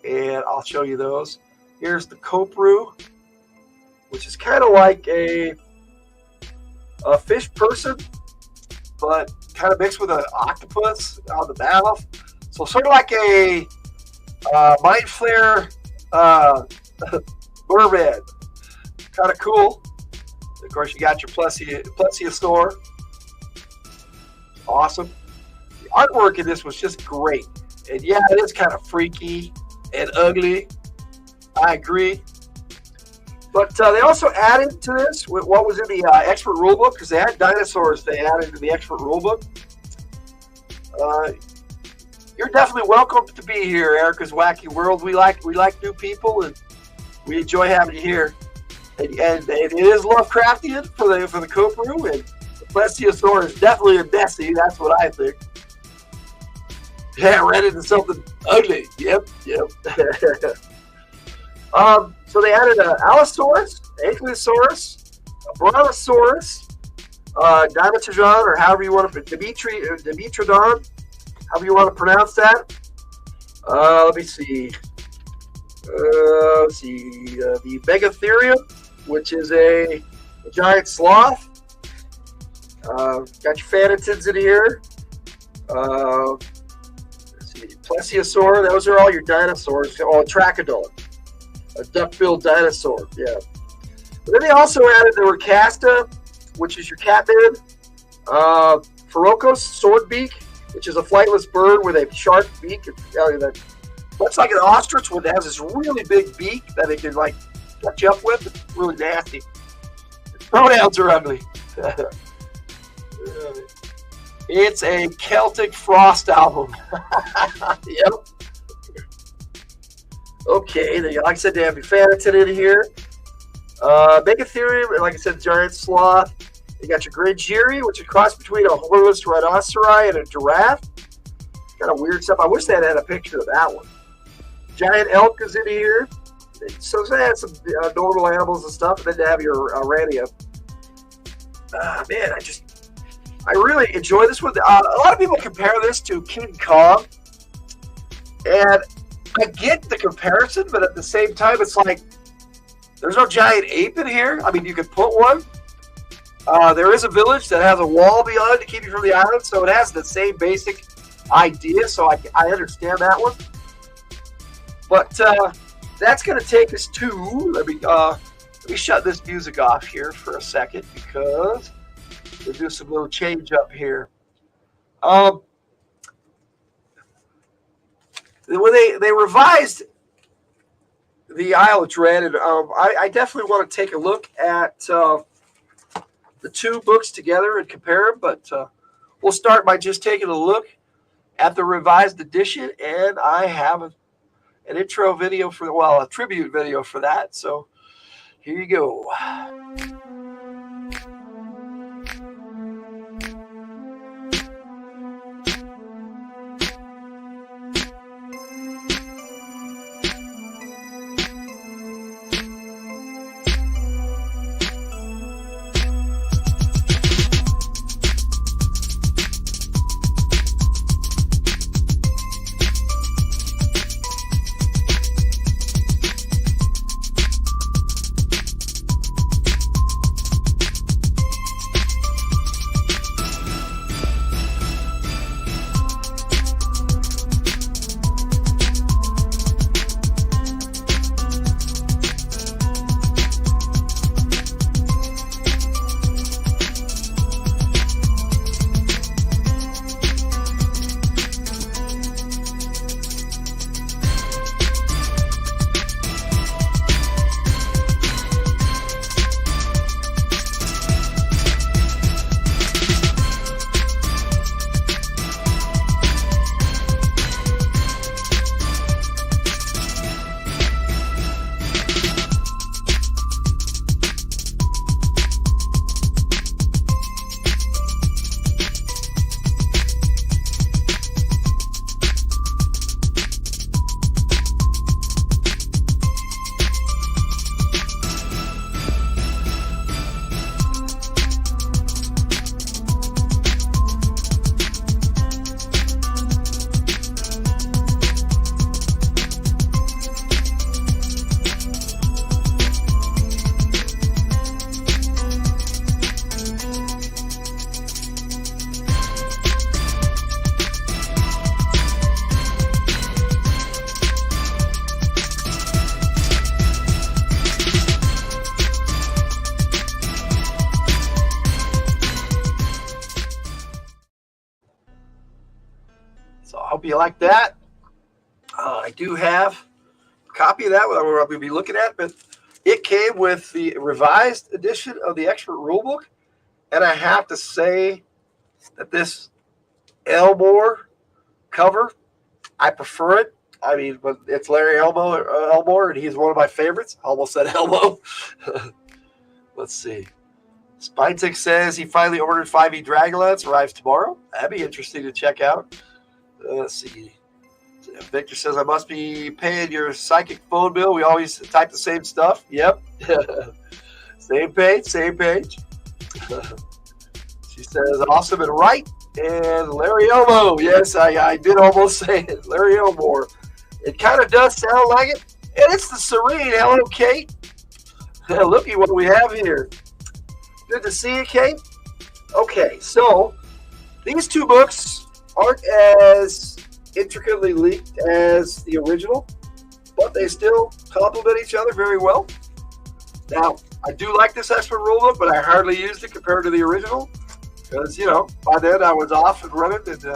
And I'll show you those. Here's the Copru, which is kind of like a fish person, but kind of mixed with an octopus on the mouth. So sort of like a mind flare merman. Kind of cool. Of course, you got your Plesiosaur. Awesome. The artwork in this was just great. And yeah, it is kind of freaky and ugly. I agree. But they also added to this what was in the expert rulebook, because they had dinosaurs they added to the expert rulebook. You're definitely welcome to be here, Erica's Wacky World. We like new people, and we enjoy having you here. And it is Lovecraftian for the Copru, and the Plesiosaur is definitely a Bessie. That's what I think. Yeah, ran into something ugly. Yep. So they added an Allosaurus, Ankylosaurus, a Brontosaurus, Dimetrodon, or however you want to, Dimetrodon, however you want to pronounce that. Let me see. The Megatherium, which is a giant sloth. Got your Phanatons in here. Let's see, Plesiosaur. Those are all your dinosaurs. Oh, Trachodon, a duck-billed dinosaur. Yeah. But then they also added the Ricasta, which is your Catman. Ferocos, Swordbeak, which is a flightless bird with a sharp beak. That looks like an ostrich, that has this really big beak that it can like catch up with. It's really nasty. Its pronouns are ugly. It's a Celtic Frost album. Yep. Okay, like I said, they have your Phanatan in here. Megatherium, like I said, giant sloth. You got your Grangiri, which is a cross between a hornless rhinoceri and a giraffe. Kind of weird stuff. I wish they had a picture of that one. Giant elk is in here. So they had some normal animals and stuff, and then they have your Arania. Man, I really enjoy this one. A lot of people compare this to King Kong, and I get the comparison, but at the same time, it's like there's no giant ape in here. I mean, you could put one. There is a village that has a wall beyond to keep you from the island, so it has the same basic idea. So I understand that one. But that's going to take us to let me shut this music off here for a second, because we'll do some little change up here. When they revised the Isle of Dread, and I definitely want to take a look at the 2 books together and compare them, but we'll start by just taking a look at the revised edition, and I have an intro video for, well, a tribute video for that. So here you go. So I hope you like that. I do have a copy of that that we're going to be looking at, but it came with the revised edition of the Expert Rulebook, and I have to say that this Elmore cover, I prefer it. I mean, but it's Larry Elmore, and he's one of my favorites. I almost said Elmo. Let's see. Spinetick says he finally ordered 5e Dragonlance, arrives tomorrow. That'd be interesting to check out. Let's see. Victor says, I must be paying your psychic phone bill. We always type the same stuff. Yep. Same page, same page. She says, awesome and right. And Larry Elmo. Yes, I did almost say it. Larry Elmore. It kind of does sound like it. And it's the Serene. Hello, Kate. Look at what we have here. Good to see you, Kate. Okay, so these two books aren't as intricately linked as the original, but they still complement each other very well. Now, I do like this Expert Rulebook, but I hardly used it compared to the original because, you know, by then I was off and running, and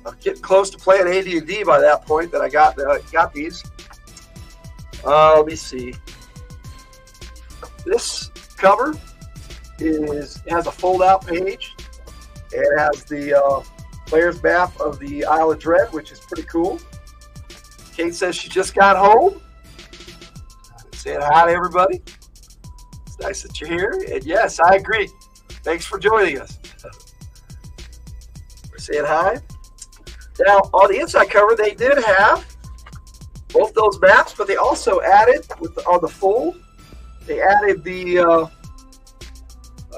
I'm getting close to playing AD&D by that point that I got these. Let me see. This cover has a fold-out page. It has the player's map of the Isle of Dread, which is pretty cool. Kate says she just got home. Saying hi to everybody. It's nice that you're here. And yes, I agree. Thanks for joining us. We're saying hi. Now, on the inside cover, they did have both those maps, but they also added, on the fold, they added the,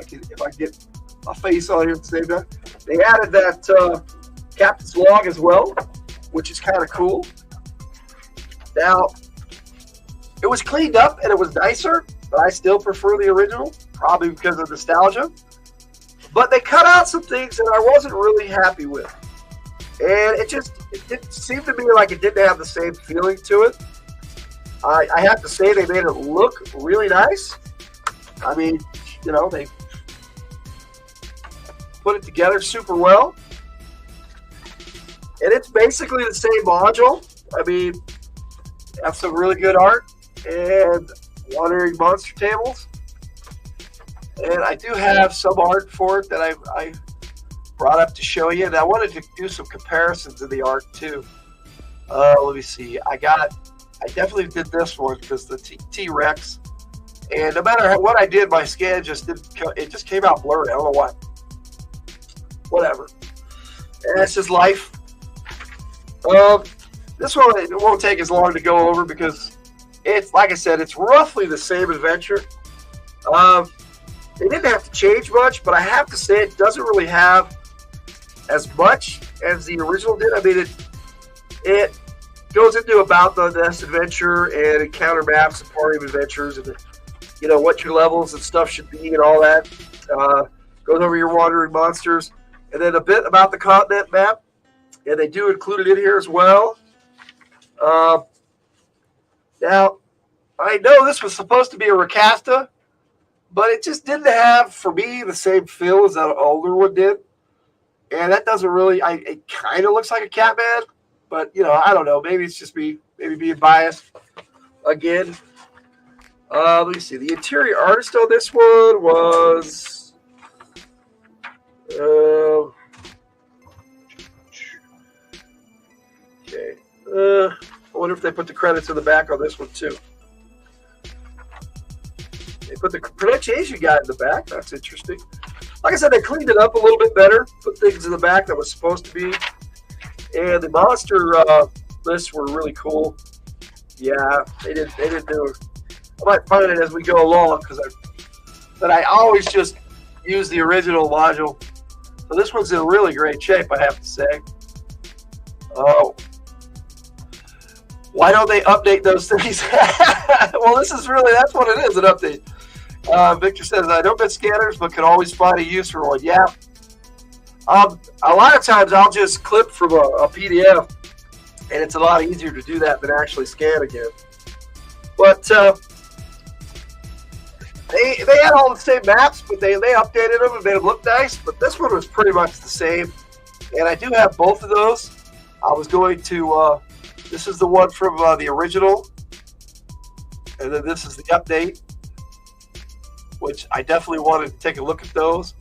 if I get my face on here at the same time, they added that captain's log as well, which is kind of cool. Now, it was cleaned up and it was nicer, but I still prefer the original, probably because of nostalgia. But they cut out some things that I wasn't really happy with. And it didn't seem to me like it didn't have the same feeling to it. I have to say they made it look really nice. I mean, you know, they put it together super well. And it's basically the same module. I mean, have some really good art and wandering monster tables. And I do have some art for it that I brought up to show you. And I wanted to do some comparisons of the art too. Let me see. I definitely did this one because the T-Rex. And no matter what I did, my scan just came out blurry. I don't know why. Whatever. And that's just life. This one, it won't take as long to go over because it's, like I said, it's roughly the same adventure. They didn't have to change much, but I have to say it doesn't really have as much as the original did. I mean, it goes into about the next adventure and encounter maps and party of adventures and what your levels and stuff should be and all that. Goes over your wandering monsters, and then a bit about the continent map, and they do include it in here as well. Now, I know this was supposed to be a Rakasta, but it just didn't have, for me, the same feel as that older one did. And that doesn't really, it kind of looks like a Catman, but, I don't know. Maybe it's just me, maybe being biased again. Let me see. The interior artist on this one was, okay. I wonder if they put the credits in the back on this one, too. They put the pronunciation guide in the back. That's interesting. Like I said, they cleaned it up a little bit better. Put things in the back that was supposed to be. And the monster lists were really cool. Yeah, they didn't do. I might find it as we go along but I always just use the original module. So this one's in really great shape, I have to say. Oh. Why don't they update those things? Well, that's what it is, an update. Victor says, I don't get scanners, but can always find a use for one. Yeah. A lot of times I'll just clip from a PDF, and it's a lot easier to do that than actually scan again. But they had all the same maps, but they updated them and made them look nice. But this one was pretty much the same. And I do have both of those. I was going to... this is the one from the original, and then this is the update, which I definitely wanted to take a look at those.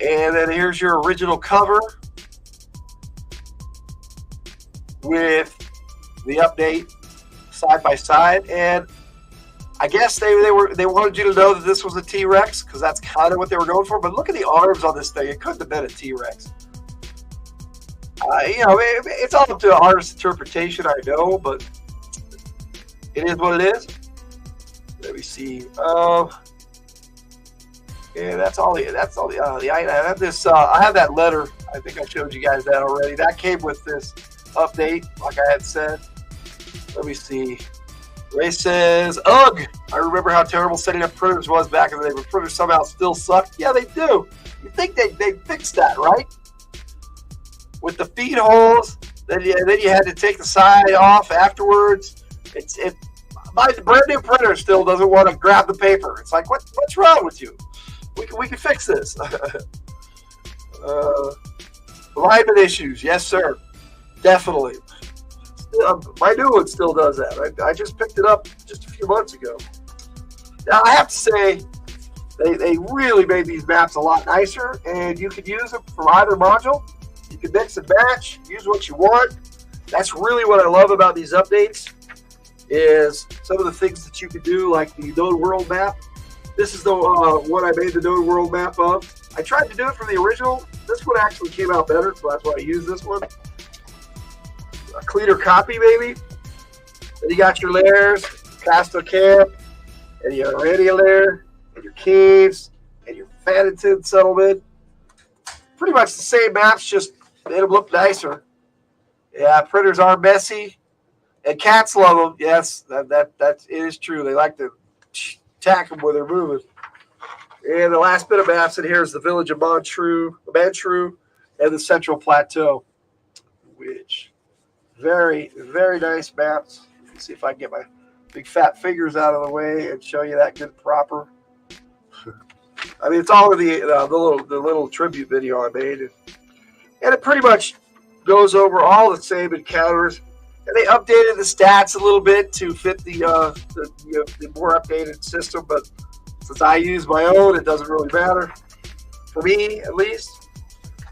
And then here's your original cover with the update side by side. And I guess they wanted you to know that this was a T-Rex because that's kind of what they were going for. But look at the arms on this thing; it couldn't have been a T-Rex. It's all up to an artist's interpretation, I know, but it is what it is. Let me see. Yeah, that's all the item. I have this. I have that letter. I think I showed you guys that already. That came with this update, like I had said. Let me see. Ray says, "Ugh! I remember how terrible setting up printers was back in the day, but printers somehow still suck." Yeah, they do. You think they fixed that, right? With the feed holes, then you had to take the side off afterwards. My brand new printer still doesn't want to grab the paper. It's like, what's wrong with you? We can fix this. Alignment issues, yes sir, definitely. My new one still does that. I just picked it up just a few months ago. Now I have to say, they really made these maps a lot nicer, and you could use them from either module. You can mix and match, use what you want. That's really what I love about these updates, is some of the things that you can do, like the Known World map. This is the one I made the Known World map of. I tried to do it from the original. This one actually came out better, so that's why I used this one. A cleaner copy, maybe. Then you got your layers, Castle Camp, and your Aradia lair, and your caves, and your Fanninton settlement. Pretty much the same maps, just made them look nicer. Yeah, printers are messy, and cats love them. Yes, that it is true. They like to attack them when they're moving. And the last bit of maps in here is the village of Mantru, and the Central Plateau, which very, very nice maps. Let's see if I can get my big fat fingers out of the way and show you that good proper. I mean, it's all in the little tribute video I made, and it pretty much goes over all the same encounters. And they updated the stats a little bit to fit the more updated system. But since I use my own, it doesn't really matter for me, at least.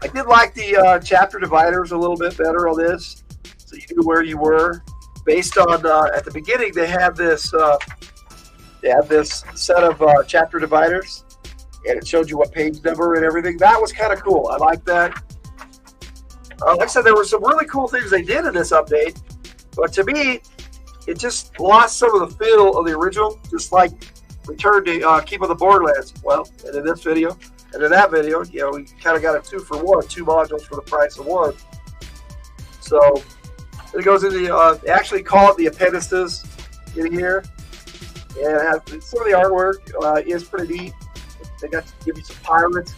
I did like the chapter dividers a little bit better on this. so you knew where you were. Based on at the beginning, they had this set of chapter dividers, and it showed you what page number and everything. That was kind of cool. I like that. Like I said, there were some really cool things they did in this update, but to me, it just lost some of the feel of the original, just like Return to Keep of the Borderlands. Well, and in this video, and in that video, you know, we kind of got a 2-for-1, 2 modules for the price of 1. So it goes into they actually call it the appendices in here, and it has, some of the artwork is pretty neat. They got to give you some pirates,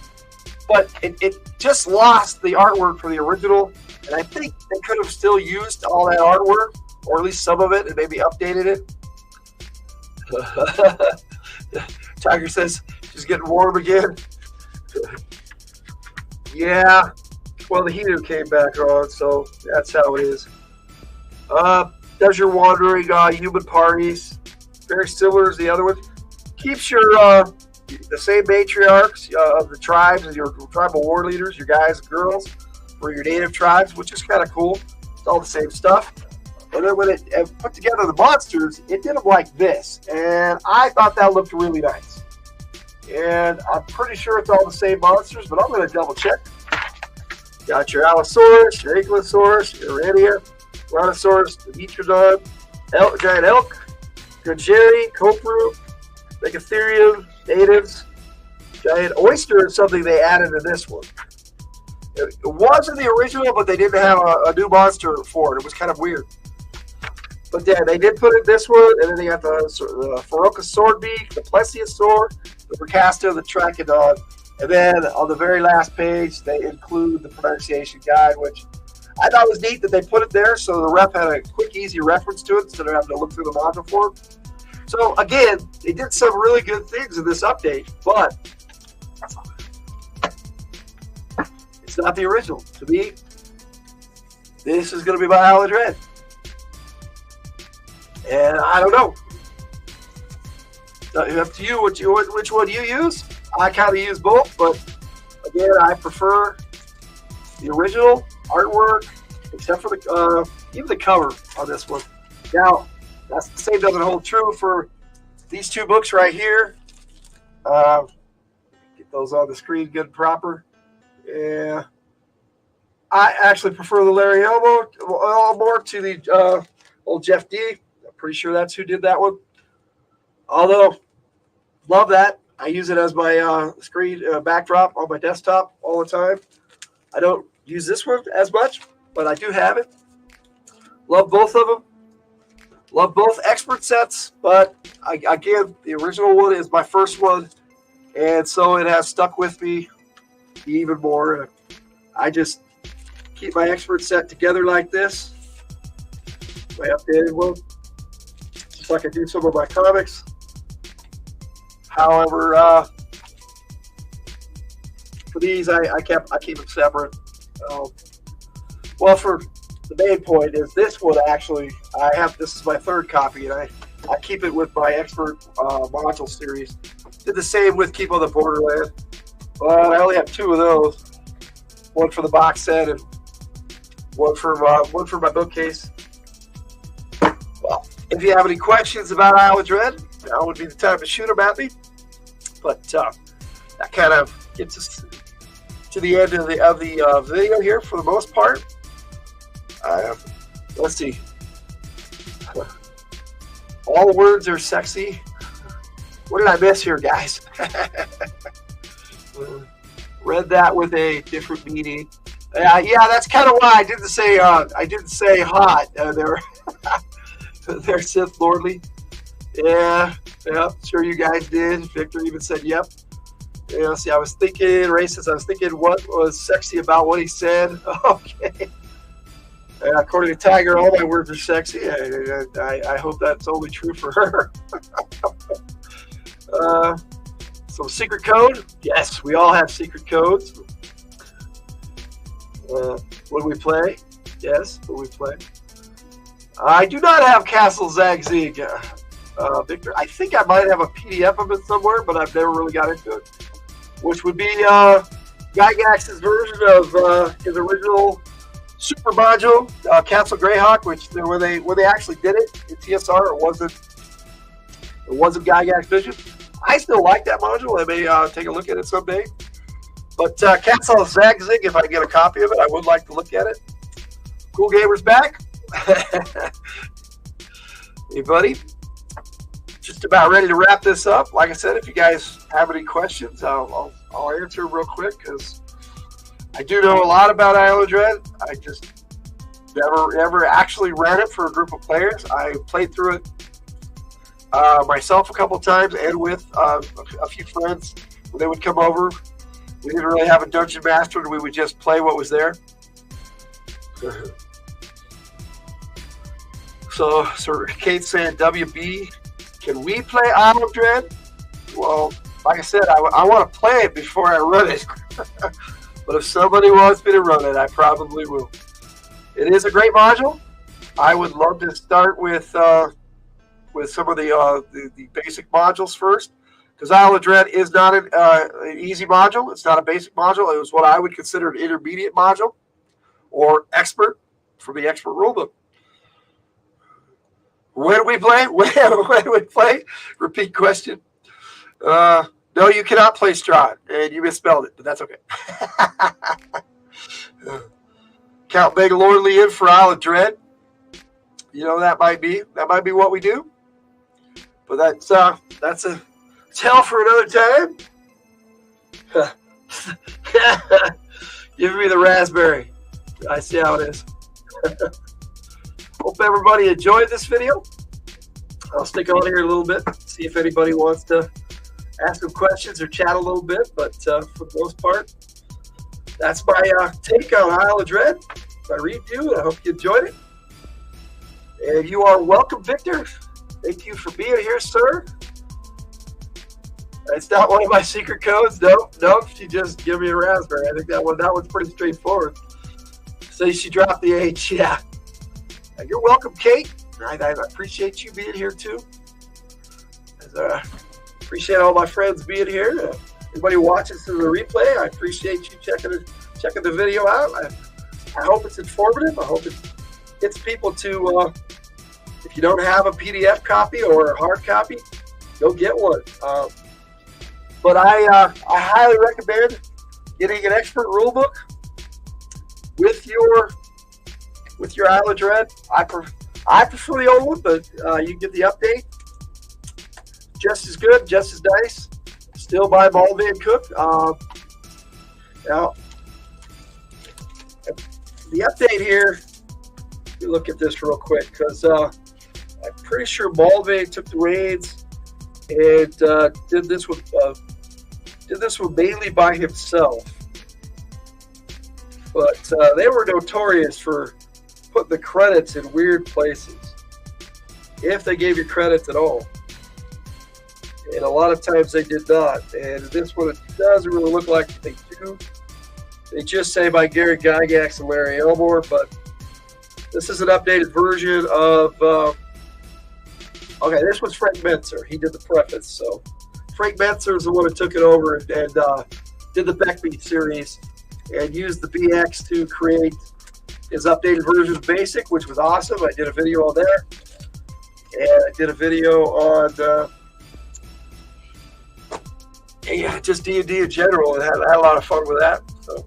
but it just lost the artwork for the original, and I think they could have still used all that artwork, or at least some of it, and maybe updated it. Tiger says she's getting warm again. Yeah, well, the heater came back on, so that's how it is. Does your wandering human parties, very similar as the other one. Keeps your the same matriarchs of the tribes and your tribal war leaders, your guys and girls, for your native tribes, which is kind of cool. It's all the same stuff. And then when it put together the monsters, it did them like this. And I thought that looked really nice. And I'm pretty sure it's all the same monsters, but I'm going to double check. Got your Allosaurus, your Ankylosaurus, your Iridia, Brontosaurus, Dimetrodon, Giant Elk, Granjeri, Copru, Megatherium, Natives, Giant Oyster is something they added to this one. It was in the original, but they didn't have a new monster for it. It was kind of weird. But yeah, they did put it in this one, and then they got the Feroca Swordbeak, the Plesiosaur, the Bracasta, the Trachodon, and then on the very last page, they include the pronunciation guide, which I thought was neat that they put it there so the rep had a quick, easy reference to it instead of having to look through the module form. So again, they did some really good things in this update, but it's not the original. To me, this is going to be my Isle of Dread. And I don't know. Up to you, which one you use. I kind of use both, but again, I prefer the original artwork, except for the even the cover on this one. Now, that's the same doesn't hold true for these two books right here. Get those on the screen good and proper. Yeah, I actually prefer the Larry Elmore to the old Jeff D. Pretty sure that's who did that one. Although, love that. I use it as my screen backdrop on my desktop all the time. I don't use this one as much, but I do have it. Love both of them. Love both expert sets, but again, the original one is my first one, and so it has stuck with me even more. I just keep my expert set together like this. My updated one. Just like I do some of my comics. However, for these, I keep them separate. Well, for the main point is this one actually, this is my third copy, and I keep it with my expert module series. Did the same with Keep on the Borderland, but I only have 2 of those. One for the box set and one for my bookcase. Well, if you have any questions about Isle of Dread, now would be the time to shoot them at me. But that kind of gets us to the end of the video here for the most part. Let's see. All words are sexy. What did I miss here, guys? Read that with a different meaning. Yeah, that's kind of why I didn't say hot. They're Sith Lordly. Yeah, sure you guys did. Victor even said yep. Yeah, see, I was thinking racist. I was thinking what was sexy about what he said. Okay. According to Tiger, all my words are sexy. I hope that's only true for her. Some secret code? Yes, we all have secret codes. When we play? Yes, when we play. I do not have Castle Zagzig, Victor. I think I might have a PDF of it somewhere, but I've never really got into it. Which would be Gygax's version of his original Super module, Castle Greyhawk, which where they actually did it in TSR, it wasn't Gygax Vision. I still like that module. I may take a look at it someday. But Castle Zagzig, if I get a copy of it, I would like to look at it. Cool Gamer's back. Hey, buddy. Just about ready to wrap this up. Like I said, if you guys have any questions, I'll answer real quick because I do know a lot about Isle of Dread. I just never actually ran it for a group of players. I played through it myself a couple times and with a few friends when they would come over. We didn't really have a dungeon master, and we would just play what was there. So Kate's saying, WB, can we play Isle of Dread? Well, like I said, I want to play it before I run it. But if somebody wants me to run it, I probably will. It is a great module. I would love to start with some of the basic modules first, because Isle of Dread is not an easy module. It's not a basic module. It was what I would consider an intermediate module, or expert from the expert rulebook. When we play? When we play? Repeat question. No, you cannot play Strahd, and you misspelled it, but that's okay. Count Megalordly in for Isle of Dread. You know, that might be what we do. But that's a tale for another time. Give me the raspberry. I see how it is. Hope everybody enjoyed this video. I'll stick on here a little bit, see if anybody wants to ask some questions or chat a little bit. But for the most part, that's my take on Isle of Dread, my review. I hope you enjoyed it. And you are welcome, Victor. Thank you for being here, sir. It's not one of my secret codes. Nope. She just gave me a raspberry. I think that one's pretty straightforward. So she dropped the H. Yeah. You're welcome, Kate. I appreciate you being here too. Appreciate all my friends being here. Everybody watching through the replay, I appreciate you checking the video out. I hope it's informative. I hope it gets people to. If you don't have a PDF copy or a hard copy, go get one. But I highly recommend getting an expert rulebook with your Isle of Dread. I prefer the old one, but you get the update. Just as good, just as nice. Still by Malvin and Cook. Now, the update here, let me look at this real quick, because I'm pretty sure Malvin took the reins and did this one mainly by himself. But they were notorious for putting the credits in weird places, if they gave you credits at all. And a lot of times they did not. And this one, it doesn't really look like they do. They just say by Gary Gygax and Larry Elmore, but this is an updated version of, okay, this was Frank Mentzer. He did the preface. So Frank Mentzer is the one who took it over and did the Beckbeat series and used the BX to create his updated version of Basic, which was awesome. I did a video on there. And I did a video on just D&D in general, and had a lot of fun with that. So,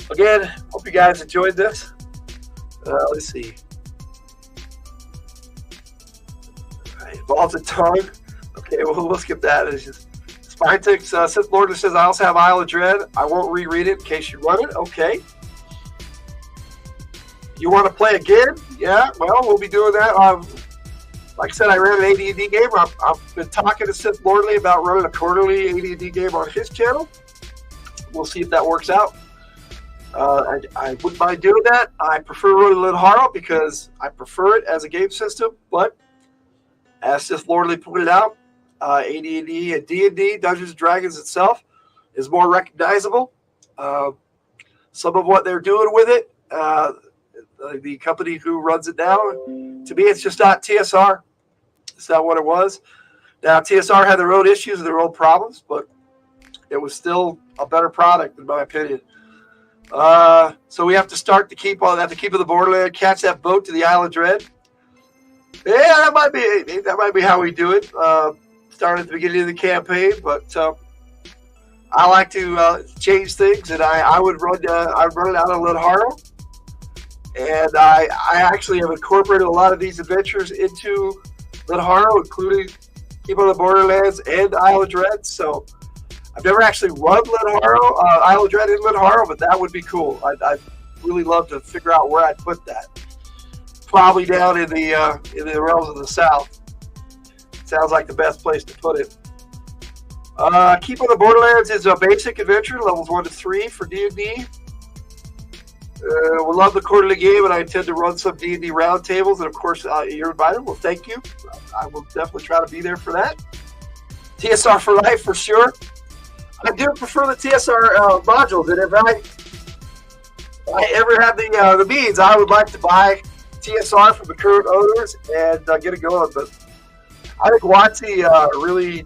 again, hope you guys enjoyed this. Let's see. Involves a tongue. Okay, well, we'll skip that. It's just Spinetix, Sith Lord says, I also have Isle of Dread. I won't reread it in case you run it. Okay. You want to play again? Yeah, well, we'll be doing that. Like I said, I ran an AD&D game. I've been talking to Sith Lordly about running a quarterly AD&D game on his channel. We'll see if that works out. I wouldn't mind doing that. I prefer running Lid Harrow because I prefer it as a game system. But as Sith Lordly pointed out, AD&D and D&D, Dungeons & Dragons itself, is more recognizable. Some of what they're doing with it, the company who runs it now, to me, it's just not TSR. It's not what it was. Now, TSR had their own issues and their own problems, but it was still a better product, in my opinion. So we have to start to keep on that to keep of the borderland, catch that boat to the Isle of Dread. Yeah, that might be how we do it. Start at the beginning of the campaign, but I like to change things, and I would run it out of Lenharo, and I actually have incorporated a lot of these adventures into Lenharo, including Keep on the Borderlands and Isle of Dread. So I've never actually run Isle of Dread in Lenharo, but that would be cool. I'd really love to figure out where I'd put that. Probably down in the realms of the South. Sounds like the best place to put it. Keep on the Borderlands is a basic adventure, levels 1 to 3 for D&D. We love the quarterly game, and I intend to run some D&D roundtables, and of course, you're invited. Well, thank you. I will definitely try to be there for that. TSR for life, for sure. I do prefer the TSR modules, and if I ever have the means, I would like to buy TSR from the current owners and get it going. But I think WotC really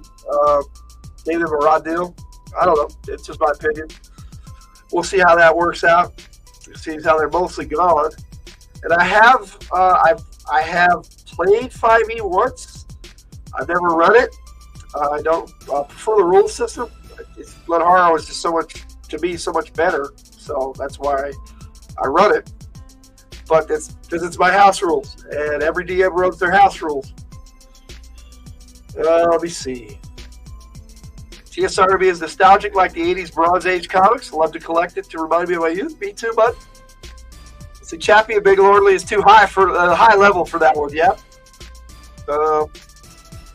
gave them a raw deal. I don't know. It's just my opinion. We'll see how that works out. It seems how they're mostly gone. And I have played 5e once. I've never run it. I don't prefer the rule system. Lenharo is just so much better. So that's why I run it. But it's because it's my house rules, and every DM runs their house rules. Let me see. TSR is nostalgic like the 80s Bronze Age comics. I love to collect it to remind me of my youth. Me too, bud. See, Chappie and Big Lordly is too high for high level for that one, yeah. Well,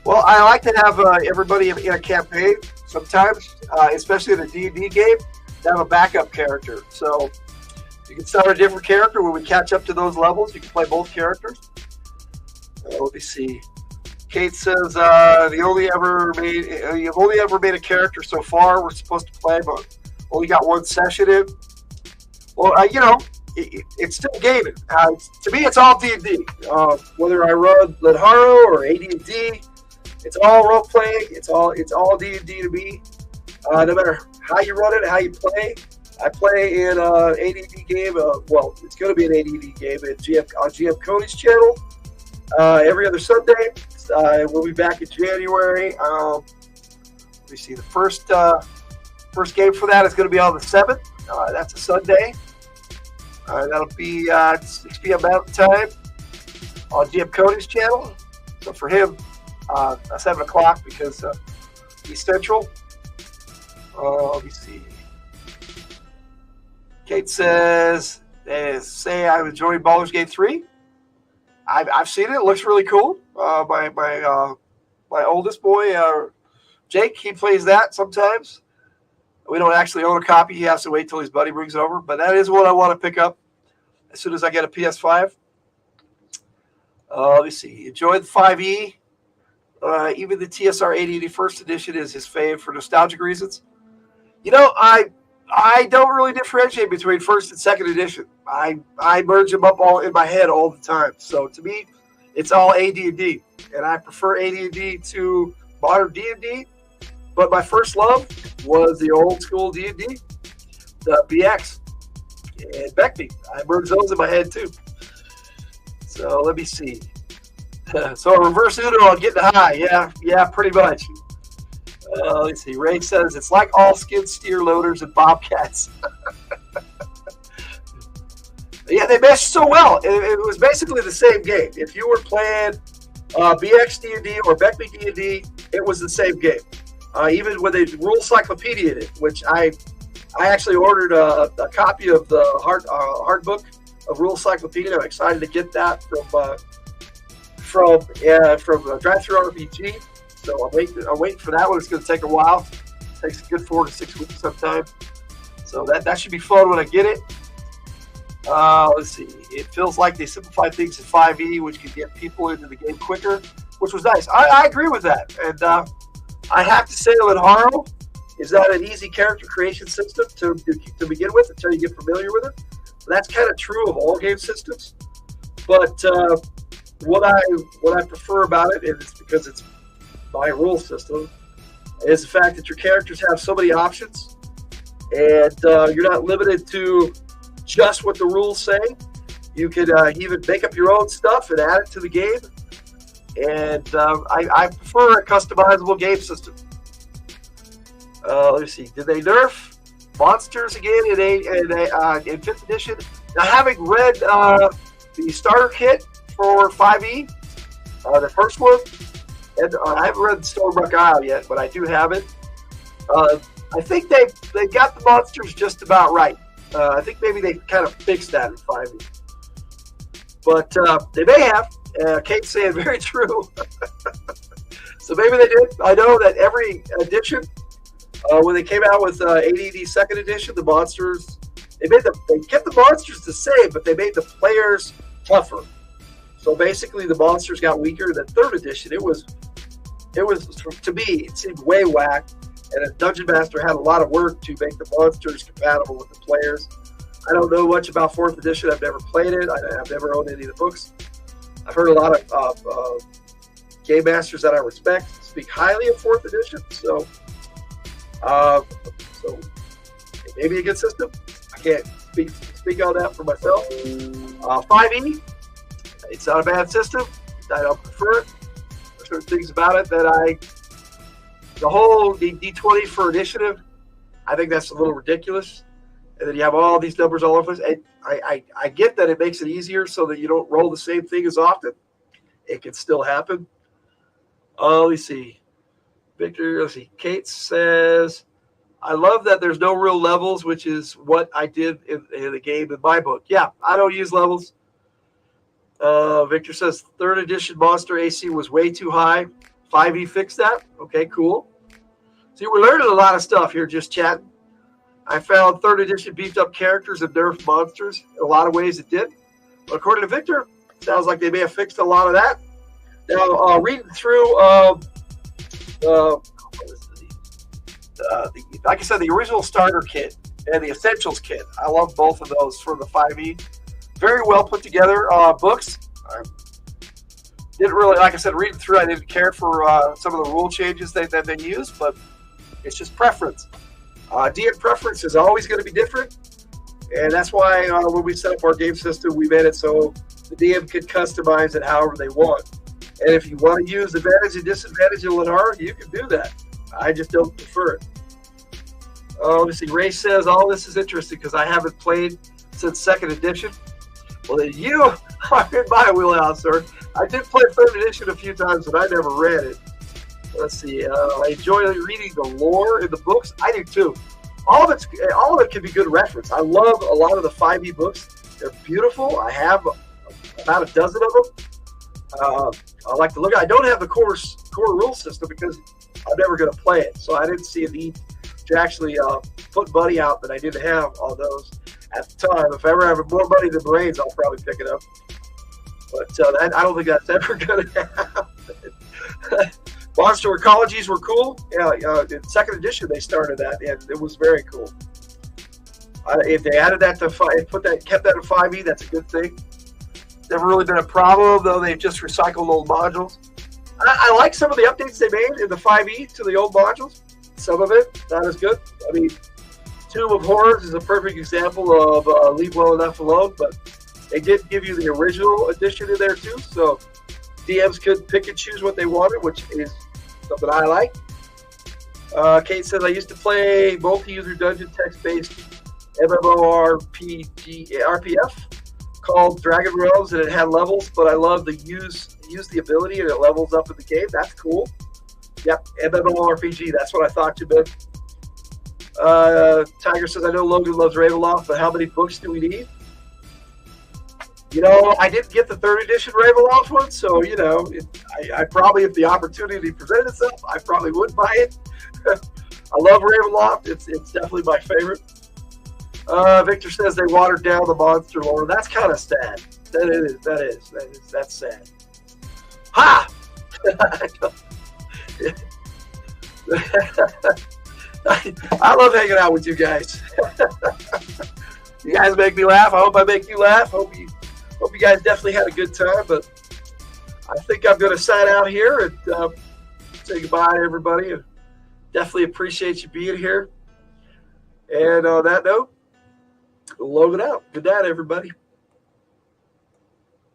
I like to have everybody in a campaign sometimes, especially in a D&D game, to have a backup character. So you can start a different character when we catch up to those levels. You can play both characters. Let me see. Kate says you've only ever made a character so far. We're supposed to play, but only got one session in. Well, it's still gaming. To me, it's all D&D. Whether I run Lenharo or AD&D, it's all role playing. It's all D&D to me. No matter how you run it, how you play. I play in an AD&D game. Well, it's going to be an AD&D game on GM Cody's channel every other Sunday. We'll be back in January. Let me see. The first game for that is going to be on the 7th. That's a Sunday. That'll be 6 p.m. Mountain Time on GM Cody's channel. So for him, 7 o'clock because he's Central. Let me see. Kate says, say I'm enjoying Baldur's Gate 3. I've seen it. It looks really cool. My oldest boy, Jake, he plays that sometimes. We don't actually own a copy. He has to wait till his buddy brings it over. But that is what I want to pick up as soon as I get a PS5. Let me see. Enjoy the 5e. Even the TSR 8080 First Edition is his fave for nostalgic reasons. I don't really differentiate between first and second edition. I merge them up all in my head all the time. So to me, it's all AD&D, and I prefer AD&D to modern D&D. But my first love was the old school D&D, the BX and Beckby. I merge those in my head too. So let me see. So reverse Uno on getting high. Yeah, pretty much. Let's see. Ray says it's like all skid steer loaders and bobcats. Yeah, they meshed so well. It was basically the same game. If you were playing BX D&D or Beckby D&D, it was the same game. Even with a rule cyclopedia in it, which I actually ordered a copy of the hard book of Rule Cyclopedia. I'm excited to get that from Drive Thru RPG. So I'm waiting for that one. It's going to take a while. It takes a good 4 to 6 weeks sometimes. So that should be fun when I get it. Let's see. It feels like they simplified things in 5e, which can get people into the game quicker, which was nice. I agree with that. And I have to say, Lenharo is not an easy character creation system to begin with until you get familiar with it. That's kind of true of all game systems. But what I prefer about it, and it's because it's my rule system, is the fact that your characters have so many options, And you're not limited to just what the rules say. You can even make up your own stuff and add it to the game. And I prefer a customizable game system. Let's see. Did they nerf monsters again in 5th edition? Now, having read the starter kit for 5e, the first one, and I haven't read Stonebuck Isle yet, but I do have it. I think they got the monsters just about right. I think maybe they kind of fixed that in 5e. But they may have. Kate's saying very true. So maybe they did. I know that every edition, when they came out with AD&D 2nd edition, the monsters, they kept the monsters the same, but they made the players tougher. So basically, the monsters got weaker. Than 3rd edition, it was to me, it seemed way whack. And a dungeon master had a lot of work to make the monsters compatible with the players. I don't know much about 4th edition. I've never played it. I've never owned any of the books. I've heard a lot of game masters that I respect speak highly of 4th edition. So it may be a good system. I can't speak on that for myself. 5e, it's not a bad system. I don't prefer it. There's certain things about it that the whole D20 for initiative, I think that's a little ridiculous. And then you have all these numbers all over the place. And I get that it makes it easier so that you don't roll the same thing as often. It can still happen. Let's see. Victor, let's see. Kate says, I love that there's no real levels, which is what I did in the game in my book. Yeah, I don't use levels. Victor says, 3rd edition monster AC was way too high. 5e fixed that. Okay, cool. See, we're learning a lot of stuff here just chatting. I found 3rd edition beefed up characters and nerfed monsters. In a lot of ways it did. But according to Victor, sounds like they may have fixed a lot of that. Now, reading through, like I said, the original starter kit and the essentials kit. I love both of those for the 5e. Very well put together books. I didn't really, like I said, reading through, I didn't care for some of the rule changes that they used, but it's just preference. DM preference is always going to be different, and that's why when we set up our game system, we made it so the DM can customize it however they want. And if you want to use advantage and disadvantage of Lennar, you can do that. I just don't prefer it. Let's see. Ray says, all this is interesting because I haven't played since 2nd edition. Well, then you are in my wheelhouse, sir. I did play 3rd edition a few times, but I never read it. Let's see. I enjoy reading the lore in the books. I do too. All of it can be good reference. I love a lot of the 5e books. They're beautiful. I have about a dozen of them. I like to look at. I don't have the core rule system because I'm never going to play it, so I didn't see a need to actually put money out that I didn't have on those at the time. If I ever have more money than brains, I'll probably pick it up. But I don't think that's ever going to happen. Monster Ecologies were cool. Yeah, in 2nd edition they started that, and it was very cool. If they added that to kept that in 5e, that's a good thing. Never really been a problem, though. They've just recycled old modules. I like some of the updates they made in the 5e to the old modules. Some of it not as good. I mean, Tomb of Horrors is a perfect example of Leave Well Enough Alone, but they did give you the original edition in there too, so DMs could pick and choose what they wanted, which is something I like. Kate says, I used to play multi-user dungeon text-based RPF called Dragon Realms, and it had levels, but I love the use the ability, and it levels up in the game. That's cool. Yep, MMORPG, that's what I thought you meant. Tiger says, I know Logan loves Ravenloft, but how many books do we need? You know, I didn't get the 3rd edition Ravenloft one, so, you know, I probably, if the opportunity presented itself, I probably would buy it. I love Ravenloft. It's definitely my favorite. Victor says they watered down the monster lore. That's kind of sad. That's sad. Ha! I love hanging out with you guys. You guys make me laugh. I hope I make you laugh. Hope you guys definitely had a good time. But I think I'm going to sign out here and say goodbye to everybody. And definitely appreciate you being here. And on that note, we'll log it out. Good night, everybody.